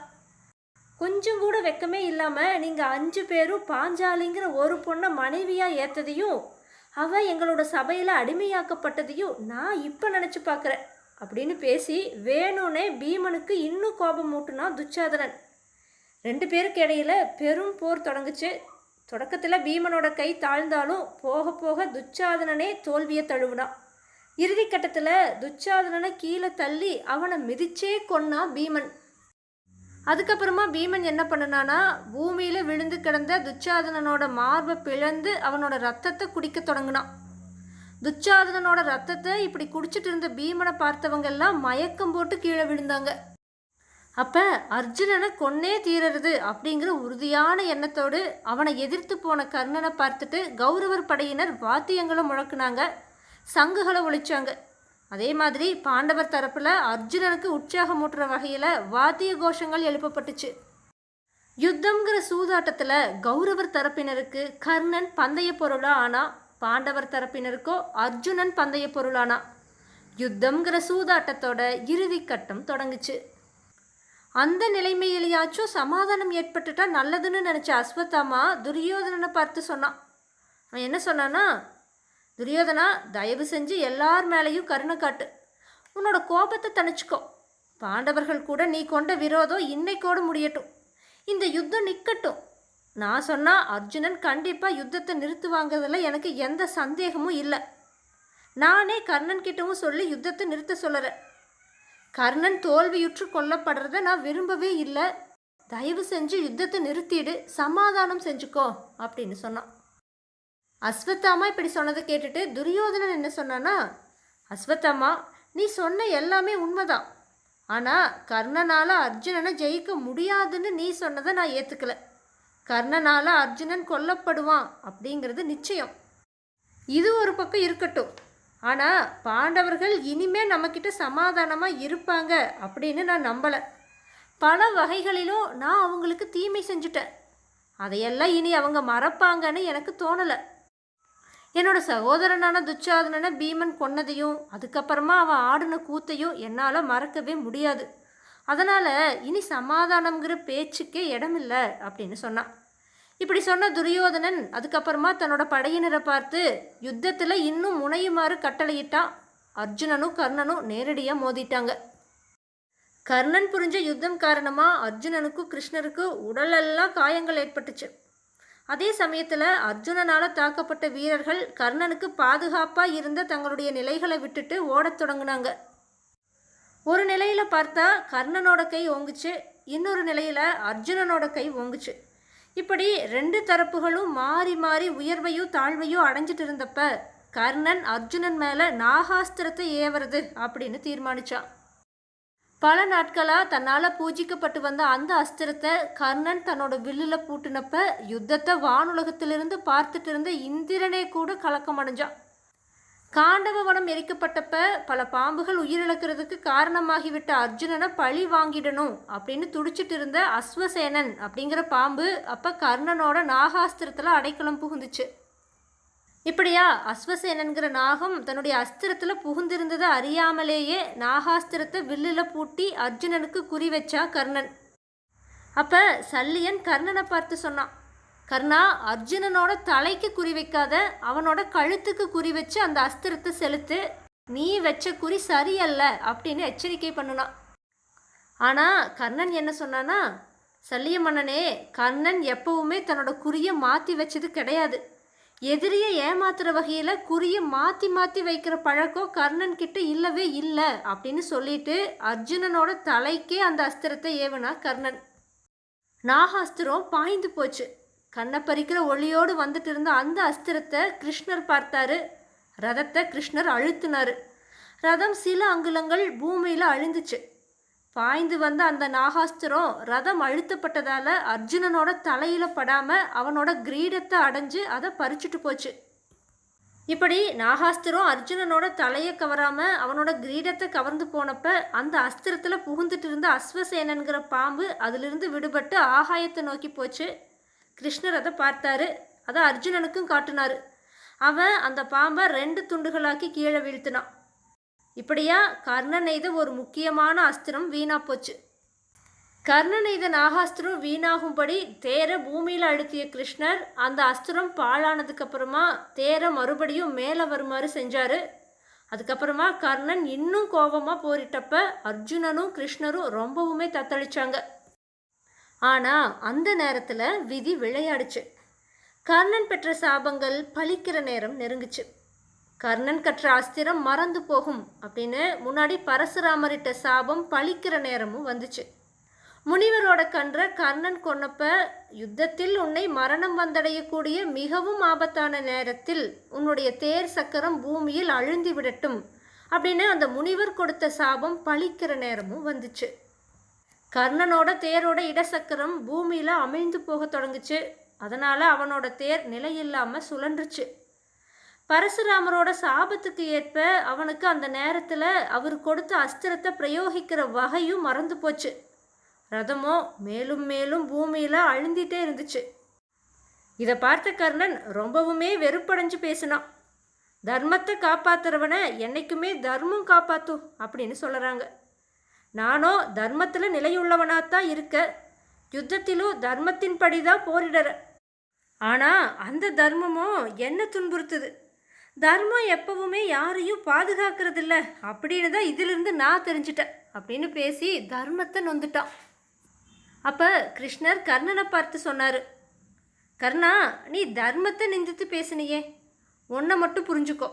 கொஞ்சம் கூட வெக்கமே இல்லாமல் நீங்கள் 5 பேரும் பாஞ்சாலிங்கிற ஒரு பொண்ணை மனைவியாக ஏற்றதையும் அவள் எங்களோட சபையில் அடிமையாக்கப்பட்டதையும் நான் இப்போ நினச்சி பார்க்குறேன் அப்படின்னு பேசி வேணும்னே பீமனுக்கு இன்னும் கோபம் மூட்டுனா துச்சாதனன். 2 பேருக்கு இடையில பெரும் போர் தொடங்குச்சு. தொடக்கத்தில் பீமனோட கை தாழ்ந்தாலும் போக போக துச்சாதனனே தோல்வியை தழுவினான். இறுதி கட்டத்தில் துச்சாதனனை கீழே தள்ளி அவனை மிதிச்சே கொன்னான் பீமன். அதுக்கப்புறமா பீமன் என்ன பண்ணனானா, பூமியில் விழுந்து கிடந்த துச்சாதனனோட மார்பை பிளந்து அவனோட ரத்தத்தை குடிக்க தொடங்கினான். துச்சாதனனோட ரத்தத்தை இப்படி குடிச்சிட்டு இருந்த பீமனை பார்த்தவங்கெல்லாம் மயக்கம் போட்டு கீழே விழுந்தாங்க. அப்போ அர்ஜுனனை கொன்னே தீரறது அப்படிங்கிற உறுதியான எண்ணத்தோடு அவனை எதிர்த்து போன கர்ணனை பார்த்துட்டு கௌரவர் படையினர் வாத்தியங்களை முழக்குனாங்க, சங்குகளை ஒழிச்சாங்க. அதே மாதிரி பாண்டவர் தரப்பில் அர்ஜுனனுக்கு உற்சாகமூட்டுற வகையில் வாத்திய கோஷங்கள் எழுப்பப்பட்டுச்சு. யுத்தம்ங்கிற சூதாட்டத்தில் கௌரவர் தரப்பினருக்கு கர்ணன் பந்தய பொருளாக ஆனா, பாண்டவர் தரப்பினருக்கோ அர்ஜுனன் பந்தய பொருளானா. யுத்தம்ங்கிற சூதாட்டத்தோட இறுதி கட்டம் தொடங்குச்சு. அந்த நிலைமையிலேயாச்சும் சமாதானம் ஏற்பட்டுட்டா நல்லதுன்னு நினச்ச அஸ்வத்தாமா துரியோதனனை பார்த்து சொன்னான். அவன் என்ன சொன்னான்னா, துரியோதனா, தயவு செஞ்சு எல்லார் மேலேயும் கருணை காட்டு. உன்னோட கோபத்தை தணிச்சுக்கோ. பாண்டவர்கள் கூட நீ கொண்ட விரோதம் இன்னைக்கோடு முடியட்டும். இந்த யுத்தம் நிற்கட்டும். நான் சொன்னால் அர்ஜுனன் கண்டிப்பாக யுத்தத்தை நிறுத்துவாங்கிறதுல எனக்கு எந்த சந்தேகமும் இல்லை. நானே கர்ணன் கிட்டவும் சொல்லி யுத்தத்தை நிறுத்த சொல்லுறேன். கர்ணன் தோல்வியுற்று கொல்லப்படுறத நான் விரும்பவே இல்லை. தயவு செஞ்சு யுத்தத்தை நிறுத்திடு, சமாதானம் செஞ்சுக்கோ அப்படின்னு சொன்னான். அஸ்வத்தாமா இப்படி சொன்னதை கேட்டுட்டு துரியோதனன் என்ன சொன்னான்னா, அஸ்வத்தாமா, நீ சொன்ன எல்லாமே உண்மைதான். ஆனால் கர்ணனால் அர்ஜுனனை ஜெயிக்க முடியாதுன்னு நீ சொன்னதை நான் ஏற்றுக்கல. கர்ணனால் அர்ஜுனன் கொல்லப்படுவான் அப்படிங்கிறது நிச்சயம். இது ஒரு பக்கம் இருக்கட்டும். ஆனால் பாண்டவர்கள் இனிமே நம்மக்கிட்ட சமாதானமாக இருப்பாங்க அப்படின்னு நான் நம்பலை. பல வகைகளிலும் நான் அவங்களுக்கு தீமை செஞ்சுட்டேன். அதையெல்லாம் இனி அவங்க மறப்பாங்கன்னு எனக்கு தோணலை. என்னோட சகோதரனான துச்சாதனனை பீமன் கொன்னதையும் அதுக்கப்புறமா அவன் ஆடின கூத்தையும் என்னால் மறக்கவே முடியாது. அதனால் இனி சமாதானங்கிற பேச்சுக்கே இடமில்லை அப்படின்னு சொன்னான். இப்படி சொன்ன துரியோதனன் அதுக்கப்புறமா தன்னோட படையினரை பார்த்து யுத்தத்தில் இன்னும் முனையுமாறு கட்டளையிட்டான். அர்ஜுனனும் கர்ணனும் நேரடியாக மோதிட்டாங்க. கர்ணன் புரிஞ்ச யுத்தம் காரணமாக அர்ஜுனனுக்கும் கிருஷ்ணருக்கும் உடலெல்லாம் காயங்கள் ஏற்பட்டுச்சு. அதே சமயத்தில் அர்ஜுனனால் தாக்கப்பட்ட வீரர்கள் கர்ணனுக்கு பாதுகாப்பாக இருந்த தங்களுடைய நிலைகளை விட்டுட்டு ஓடத் தொடங்கினாங்க. ஒரு நிலையில் பார்த்தா கர்ணனோட கை ஓங்குச்சு, இன்னொரு நிலையில் அர்ஜுனனோட கை ஓங்குச்சு. இப்படி ரெண்டு தரப்புகளும் மாறி மாறி உயர்வையும் தாழ்வையும் அடைஞ்சிட்டு இருந்தப்ப கர்ணன் அர்ஜுனன் மேலே நாகாஸ்திரத்தை ஏவுறது அப்படின்னு தீர்மானிச்சான். பல நாட்களாக தன்னால் பூஜிக்கப்பட்டு வந்த அந்த அஸ்திரத்தை கர்ணன் தன்னோட வில்லில் பூட்டினப்ப யுத்தத்தை வானுலகத்திலிருந்து பார்த்துட்டு இருந்த இந்திரனே கூட கலக்கம் அடைஞ்சான். காண்டவ வனம் எரிக்கப்பட்டப்ப பல பாம்புகள் உயிரிழக்கிறதுக்கு காரணமாகிவிட்ட அர்ஜுனனை பழி வாங்கிடணும் அப்படின்னு துடிச்சிட்டு இருந்த அஸ்வசேனன் அப்படிங்கிற பாம்பு அப்போ கர்ணனோட நாகாஸ்திரத்தில் அடைக்கலம் புகுந்துச்சு. இப்படியா அஸ்வசேனன்கிற நாகம் தன்னுடைய அஸ்திரத்தில் புகுந்திருந்ததை அறியாமலேயே நாகாஸ்திரத்தை வில்லில் பூட்டி அர்ஜுனனுக்கு குறி வச்சா கர்ணன். அப்போ சல்லியன் கர்ணனை பார்த்து சொன்னான், கர்ணா, அர்ஜுனனோட தலைக்கு குறி வைக்காத, அவனோட கழுத்துக்கு குறி வச்சு அந்த அஸ்திரத்தை செலுத்து. நீ வச்ச குறி சரியல்ல அப்படின்னு எச்சரிக்கை பண்ணுனான். ஆனால் கர்ணன் என்ன சொன்னான்னா, சல்லிய மன்னனே, கர்ணன் எப்பவுமே தன்னோட குறியை மாற்றி வச்சது கிடையாது. எதிரியை ஏமாத்துற வகையில் குறியை மாற்றி மாற்றி வைக்கிற பழக்கம் கர்ணன் கிட்ட இல்லவே இல்லை அப்படின்னு சொல்லிட்டு அர்ஜுனனோட தலைக்கே அந்த அஸ்திரத்தை ஏவனா கர்ணன். நாகாஸ்திரம் பாய்ந்து போச்சு. கண்ணை பறிக்கிற ஒளியோடு வந்துட்டு இருந்த அந்த அஸ்திரத்தை கிருஷ்ணர் பார்த்தாரு. ரதத்தை கிருஷ்ணர் அழுத்தினார். ரதம் சில அங்குலங்கள் பூமியில் அழிந்துச்சு. பாய்ந்து வந்த அந்த நாகாஸ்திரம் ரதம் அழுத்தப்பட்டதால் அர்ஜுனனோட தலையில் படாமல் அவனோட கிரீடத்தை அடைஞ்சு அதை பறிச்சுட்டு போச்சு. இப்படி நாகாஸ்திரம் அர்ஜுனனோட தலையை கவராமல் அவனோட கிரீடத்தை கவர்ந்து போனப்ப அந்த அஸ்திரத்தில் புகுந்துட்டு இருந்த அஸ்வசேனன்கிற பாம்பு அதிலிருந்து விடுபட்டு ஆகாயத்தை நோக்கி போச்சு. கிருஷ்ணர் அதை பார்த்தாரு. அதை அர்ஜுனனுக்கும் காட்டினார். அவன் அந்த பாம்பை 2 துண்டுகளாக்கி கீழே வீழ்த்தினான். இப்படியா கர்ணன் எய்த ஒரு முக்கியமான அஸ்திரம் வீணா போச்சு. கர்ணன் எய்த நாகாஸ்திரம் வீணாகும்படி தேரை பூமியில் அழுத்திய கிருஷ்ணர் அந்த அஸ்திரம் பாழானதுக்கு அப்புறமா தேரை மறுபடியும் மேலே வருமாறு செஞ்சார். அதுக்கப்புறமா கர்ணன் இன்னும் கோபமாக போரிட்டப்ப அர்ஜுனனும் கிருஷ்ணரும் ரொம்பவுமே தத்தளிச்சாங்க. ஆனால் அந்த நேரத்தில் விதி விளையாடுச்சு. கர்ணன் பெற்ற சாபங்கள் பலிக்கிற நேரம் நெருங்குச்சு. கர்ணன் கற்ற அஸ்திரம் மறந்து போகும் அப்படின்னு முன்னாடி பரசுராமரிட்ட சாபம் பலிக்கிற நேரமும் வந்துச்சு. முனிவரோட கன்ற கர்ணன் கொன்னப்ப யுத்தத்தில் உன்னை மரணம் வந்தடையக்கூடிய மிகவும் ஆபத்தான நேரத்தில் உன்னுடைய தேர் சக்கரம் பூமியில் அழுந்தி விடட்டும் அப்படின்னு அந்த முனிவர் கொடுத்த சாபம் பலிக்கிற நேரமும் வந்துச்சு. கர்ணனோட தேரோட இடசக்கரம் பூமியில் அமிழ்ந்து போக தொடங்குச்சு. அதனால் அவனோட தேர் நிலையில்லாமல் சுழன்றுச்சு. பரசுராமரோட சாபத்துக்கு ஏற்ப அவனுக்கு அந்த நேரத்தில் அவர் கொடுத்த அஸ்திரத்தை பிரயோகிக்கிற வகையும் மறந்து போச்சு. ரதமோ மேலும் மேலும் பூமியில் அழுந்திட்டே இருந்துச்சு. இதை பார்த்த கர்ணன் ரொம்பவுமே வெறுப்படைஞ்சு பேசினான். தர்மத்தை காப்பாத்துறவனை என்னைக்குமே தர்மம் காப்பாற்றும் அப்படின்னு சொல்கிறாங்க. நானோ தர்மத்தில் நிலையுள்ளவனாத்தான் இருக்க, யுத்தத்திலும் தர்மத்தின் படிதான் போரிடுற. ஆனால் அந்த தர்மமும் என்ன துன்புறுத்துது. தர்மம் எப்பவுமே யாரையும் பாதுகாக்கிறதில்ல அப்படின்னு தான் இதிலிருந்து நான் தெரிஞ்சிட்டேன் அப்படின்னு பேசி தர்மத்தை நொந்துட்டான். அப்போ கிருஷ்ணர் கர்ணனை பார்த்து சொன்னார், கர்ணா, நீ தர்மத்தை நிந்தித்து பேசினியே, ஒன்றை மட்டும் புரிஞ்சுக்கோ.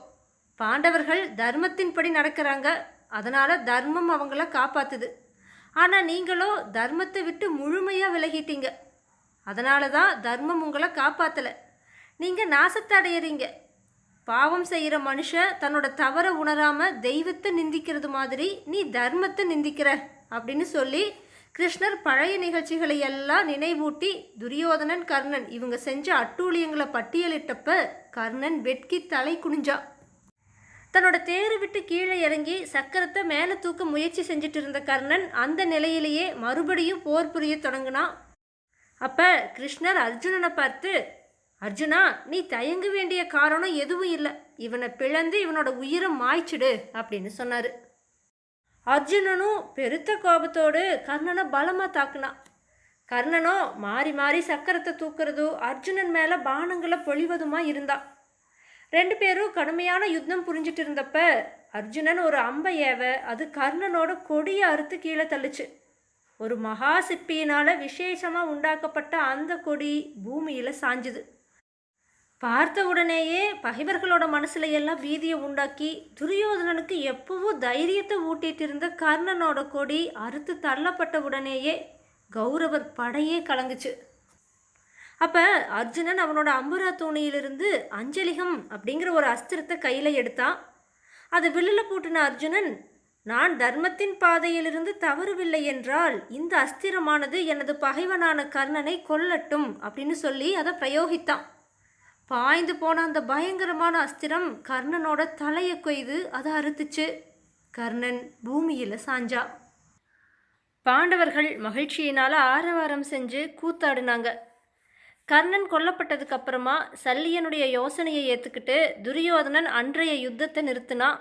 பாண்டவர்கள் தர்மத்தின்படி நடக்கிறாங்க, அதனால் தர்மம் அவங்கள காப்பாற்றுது. ஆனால் நீங்களோ தர்மத்தை விட்டு முழுமையாக விலகிட்டீங்க, அதனால தான் தர்மம் உங்களை காப்பாற்றலை. நீங்கள் நாசத்தை அடையிறீங்க. பாவம் செய்கிற மனுஷன் தன்னோட தவறை உணராமல் தெய்வத்தை நிந்திக்கிறது மாதிரி நீ தர்மத்தை நிந்திக்கிற அப்படின்னு சொல்லி கிருஷ்ணர் பழைய நிகழ்ச்சிகளை எல்லாம் நினைவூட்டி துரியோதனன் கர்ணன் இவங்க செஞ்ச அட்டூழியங்களை பட்டியலிட்டப்ப கர்ணன் வெட்கி தலை குனிஞ்சா. தன்னோட தேரை விட்டு கீழே இறங்கி சக்கரத்தை மேலே தூக்க முயற்சி செஞ்சுட்டு இருந்த கர்ணன் அந்த நிலையிலேயே மறுபடியும் போர் புரிய தொடங்கினான். அப்போ கிருஷ்ணர் அர்ஜுனனை பார்த்து, அர்ஜுனா, நீ தயங்க வேண்டிய காரணம் எதுவும் இல்லை, இவனை பிளந்து இவனோட உயிரை மாய்ச்சிடு அப்படின்னு சொன்னார். அர்ஜுனனும் பெருத்த கோபத்தோடு கர்ணனை பலமாக தாக்குனான். கர்ணனோ மாறி மாறி சக்கரத்தை தூக்குறதோ அர்ஜுனன் மேலே பானங்களை பொழிவதுமா இருந்தான். ரெண்டு பேரும் கடுமையான யுத்தம் புரிஞ்சிட்டு இருந்தப்ப அர்ஜுனன் ஒரு அம்பை ஏவ அது கர்ணனோட கொடியை அறுத்து கீழே தள்ளுச்சு. ஒரு மகா சிற்பியினால் விசேஷமாக உண்டாக்கப்பட்ட அந்த கொடி பூமியில் சாஞ்சுது. பார்த்த உடனேயே பகைவர்களோட மனசுல எல்லாம் பீதியை உண்டாக்கி துரியோதனனுக்கு எப்பவும் தைரியத்தை ஊட்டிட்டு இருந்த கர்ணனோட கொடி அறுத்து தள்ளப்பட்ட உடனேயே கௌரவர் படையே கலங்குச்சு. அப்போ அர்ஜுனன் அவனோட அம்புரா தூணியிலிருந்து அஞ்சலிகம் அப்படிங்கிற ஒரு அஸ்திரத்தை கையில் எடுத்தான். அது வில்லில் பூட்டின அர்ஜுனன், நான் தர்மத்தின் பாதையிலிருந்து தவறவில்லை என்றால் இந்த அஸ்திரமானது எனது பகைவனான கர்ணனை கொல்லட்டும் அப்படின்னு சொல்லி அதை பிரயோகித்தான். பாய்ந்து போன அந்த பயங்கரமான அஸ்திரம் கர்ணனோட தலையை கொய்து அதை அறுத்துச்சு. கர்ணன் பூமியில் சாஞ்சா. பாண்டவர்கள் மகிழ்ச்சியினால் ஆரவாரம் செஞ்சு கூத்தாடினாங்க. கர்ணன் கொல்லப்பட்டதுக்கு அப்புறமா சல்லியனுடைய யோசனையை ஏற்றுக்கிட்டு துரியோதனன் அன்றைய யுத்தத்தை நிறுத்தினான்.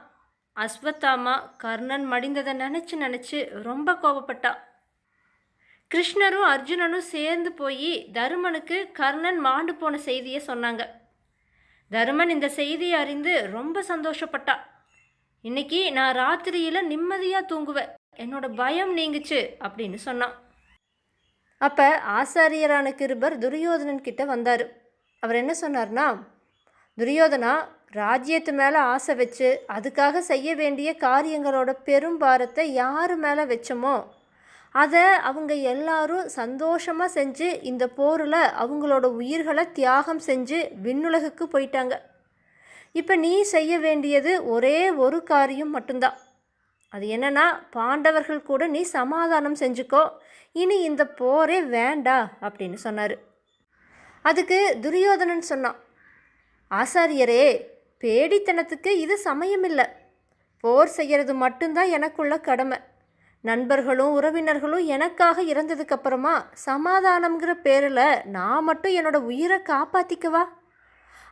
அஸ்வத்தாமா கர்ணன் மடிந்ததை நினச்சி ரொம்ப கோபப்பட்டா. கிருஷ்ணரும் அர்ஜுனனும் சேர்ந்து போய் தருமனுக்கு கர்ணன் மாண்டு போன செய்தியை சொன்னாங்க. தருமன் இந்த செய்தியை அறிந்து ரொம்ப சந்தோஷப்பட்டா. இன்னைக்கு நான் ராத்திரியில் நிம்மதியாக தூங்குவேன், என்னோட பயம் நீங்குச்சு அப்படின்னு சொன்னான். அப்போ ஆசாரியரான கிருபர் துரியோதனன் கிட்ட வந்தார். அவர் என்ன சொன்னார்னா, துரியோதனா, ராஜ்யத்து மேலே ஆசை வச்சு அதுக்காக செய்ய வேண்டிய காரியங்களோட பெரும்பாரத்தை யார் மேலே வச்சோமோ அதை அவங்க எல்லாரும் சந்தோஷமாக செஞ்சு இந்த போரில் அவங்களோட உயிர்களை தியாகம் செஞ்சு விண்ணுலகுக்கு போயிட்டாங்க. இப்போ நீ செய்ய வேண்டியது ஒரே ஒரு காரியம் மட்டும்தான். அது என்னன்னா, பாண்டவர்கள் கூட நீ சமாதானம் செஞ்சுக்கோ, இனி இந்த போரே வேண்டா அப்படின்னு சொன்னார். அதுக்கு துரியோதனன் சொன்னான், ஆசாரியரே, பேடித்தனத்துக்கு இது சமயமில்லை. போர் செய்கிறது மட்டும்தான் எனக்குள்ள கடமை. நண்பர்களும் உறவினர்களும் எனக்காக இறந்ததுக்கப்புறமா சமாதானம்ங்கிற பேரில் நான் மட்டும் என்னோடய உயிரை காப்பாற்றிக்கவா?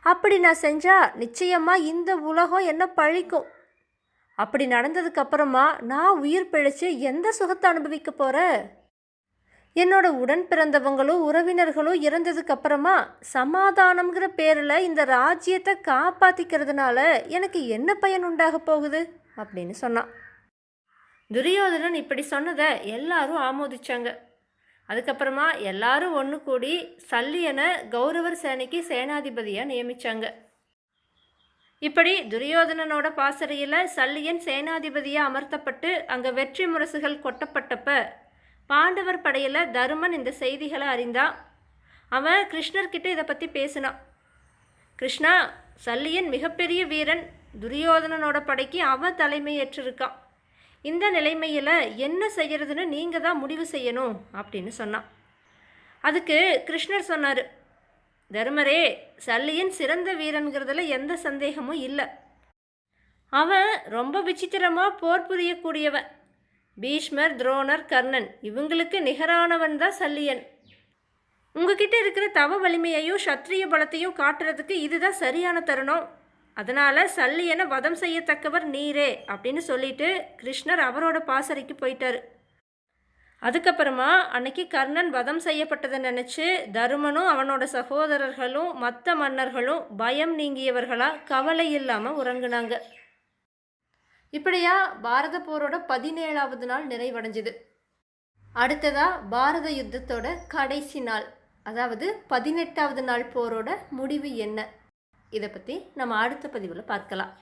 அப்படி நான் செஞ்சால் நிச்சயமாக இந்த உலகம் என்ன பழிக்கும். அப்படி நடந்ததுக்கப்புறமா நான் உயிர் பிழைச்சி எந்த சுகத்தை அனுபவிக்க போகிறேன்? என்னோட உடன் பிறந்தவங்களும் உறவினர்களும் இறந்ததுக்கப்புறமா சமாதானம்ங்கிற பேரில் இந்த ராஜ்யத்தை காப்பாற்றிக்கிறதுனால எனக்கு என்ன பயன் உண்டாக போகுது அப்படின்னு சொன்னான். துரியோதனன் இப்படி சொன்னதை எல்லாரும் ஆமோதிச்சாங்க. அதுக்கப்புறமா எல்லாரும் ஒன்று கூடி சல்லியனை கௌரவர் சேனைக்கு சேனாதிபதியாக நியமித்தாங்க. இப்படி துரியோதனனோட பாசறையில் சல்லியன் சேனாதிபதியாக அமர்த்தப்பட்டு அங்கே வெற்றி முரசுகள் கொட்டப்பட்டப்ப பாண்டவர் படையில் தருமன் இந்த செய்திகளை அறிந்தான். அவன் கிருஷ்ணர்கிட்ட இதை பற்றி பேசினான். கிருஷ்ணா, சல்லியன் மிகப்பெரிய வீரன், துரியோதனனோட படைக்கு அவன் தலைமை ஏற்றிருக்கான். இந்த நிலைமையில் என்ன செய்கிறதுன்னு நீங்கள் தான் முடிவு செய்யணும் அப்படின்னு சொன்னான். அதுக்கு கிருஷ்ணர் சொன்னார், தருமரே, சல்லியன் சிறந்த வீரன்கிறதுல எந்த சந்தேகமும் இல்லை. அவன் ரொம்ப விசித்திரமாக போர் புரியக்கூடியவன். பீஷ்மர், துரோணர், கர்ணன் இவங்களுக்கு நிகரானவன் தான் சல்லியன். உங்ககிட்ட இருக்கிற தவ வலிமையையும் சத்திரிய பலத்தையும் காட்டுறதுக்கு இதுதான் சரியான தருணம். அதனால் சல்லியனை வதம் செய்யத்தக்கவர் நீரே அப்படின்னு சொல்லிட்டு கிருஷ்ணர் அவரோட பாசறைக்கு போயிட்டார். அதுக்கப்புறமா அன்னைக்கு கர்ணன் வதம் செய்யப்பட்டதை நினச்சி தருமனும் அவனோட சகோதரர்களும் மற்ற மன்னர்களும் பயம் நீங்கியவர்களாக கவலை இல்லாமல் உறங்குனாங்க. இப்படியா பாரத போரோட 17வது நாள் நிறைவடைஞ்சுது. அடுத்ததா பாரத யுத்தத்தோட கடைசி நாள், அதாவது 18வது நாள் போரோட முடிவு என்ன, இதை பற்றி நம்ம அடுத்த பதிவில் பார்க்கலாம்.